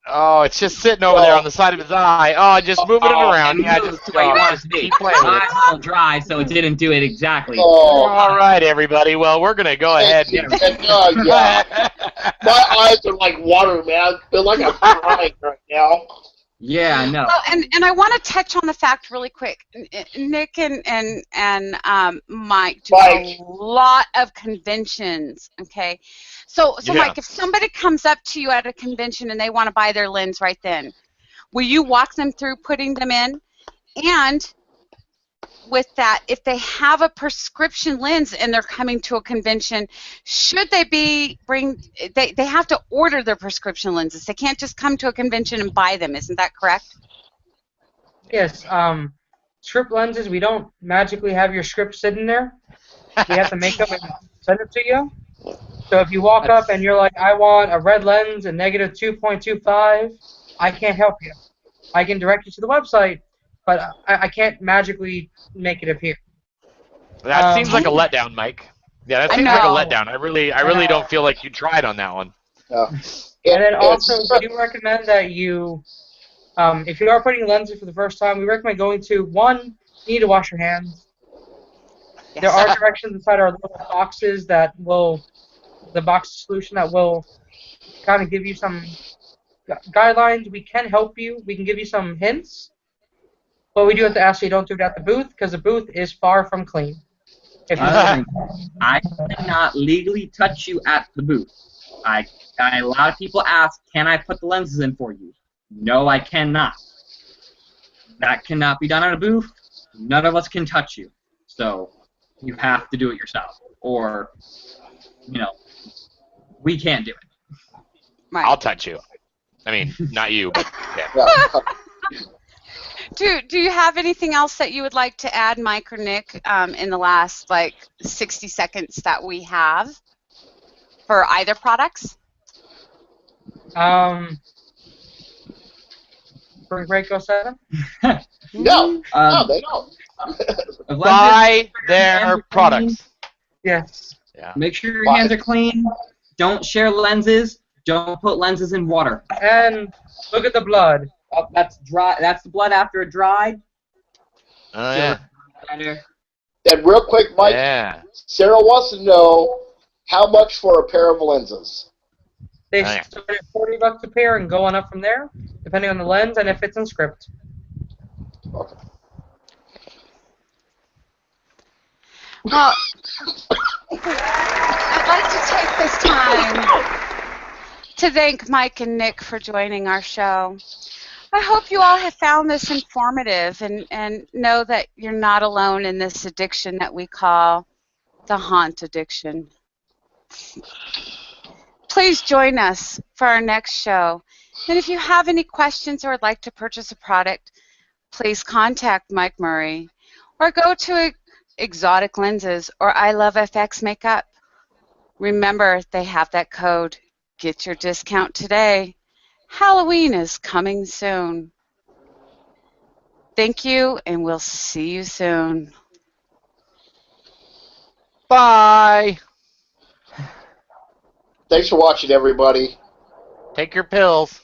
S2: Oh, it's just sitting over there on the side of his eye. Oh, just moving it around. Yeah, just
S5: the way you want it to be.
S2: keep playing with
S5: My
S2: it.
S5: eye's a little dry, so it didn't do it exactly.
S3: Oh,
S2: All right, everybody. Well, we're gonna go ahead.
S3: yeah. My eyes are like water, man. I feel like I'm crying right now.
S5: Yeah, I know.
S1: Well, and I want to touch on the fact really quick. Nick and Mike do a lot of conventions. Okay, so Mike, if somebody comes up to you at a convention and they want to buy their lens right then, will you walk them through putting them in? And with that, if they have a prescription lens and they're coming to a convention, should they they have to order their prescription lenses. They can't just come to a convention and buy them. Isn't that correct?
S4: Yes. Script lenses, we don't magically have your script sitting there. We have to make them and send it to you. So if you walk up and you're like, I want a red lens and negative 2.25, I can't help you. I can direct you to the website, but I can't magically make it appear.
S2: That seems like a letdown, Mike. Yeah, that seems like a letdown. I really don't feel like you tried on that one.
S4: And then also, we do recommend that you, if you are putting lenses for the first time, we recommend going to, one, you need to wash your hands.
S1: Yes.
S4: There are directions inside our little boxes that will, the box solution that will kind of give you some guidelines. We can help you. We can give you some hints. But we do have to ask you don't do it at the booth because the booth is far from clean.
S5: I cannot legally touch you at the booth. A lot of people ask, can I put the lenses in for you? No, I cannot. That cannot be done at a booth. None of us can touch you. So you have to do it yourself. Or, we can't do it.
S1: Right.
S2: I'll touch you. I mean, not you, but yeah.
S1: Do you have anything else that you would like to add, Mike or Nick, in the last 60 seconds that we have for either products?
S4: Spring Break 07?
S3: No, they don't.
S2: Buy their products.
S4: Yes.
S2: Yeah.
S5: Make sure your hands are clean. Don't share lenses. Don't put lenses in water.
S4: And look at the blood.
S5: Oh, that's dry. That's the blood after it dried.
S2: Oh, yeah.
S3: And real quick, Mike,
S2: Yeah.
S3: Sarah wants to know how much for a pair of lenses.
S4: They
S2: Oh, yeah.
S4: start at $40 a pair and go on up from there, depending on the lens and if it's in script.
S3: Okay.
S1: Well, I'd like to take this time to thank Mike and Nick for joining our show. I hope you all have found this informative and know that you're not alone in this addiction that we call the haunt addiction. Please join us for our next show. And if you have any questions or would like to purchase a product, please contact Mike Murray or go to Exotic Lenses or I Love FX Makeup. Remember, they have that code. Get your discount today. Halloween is coming soon. Thank you, and we'll see you soon.
S2: Bye.
S3: Thanks for watching, everybody.
S2: Take your pills.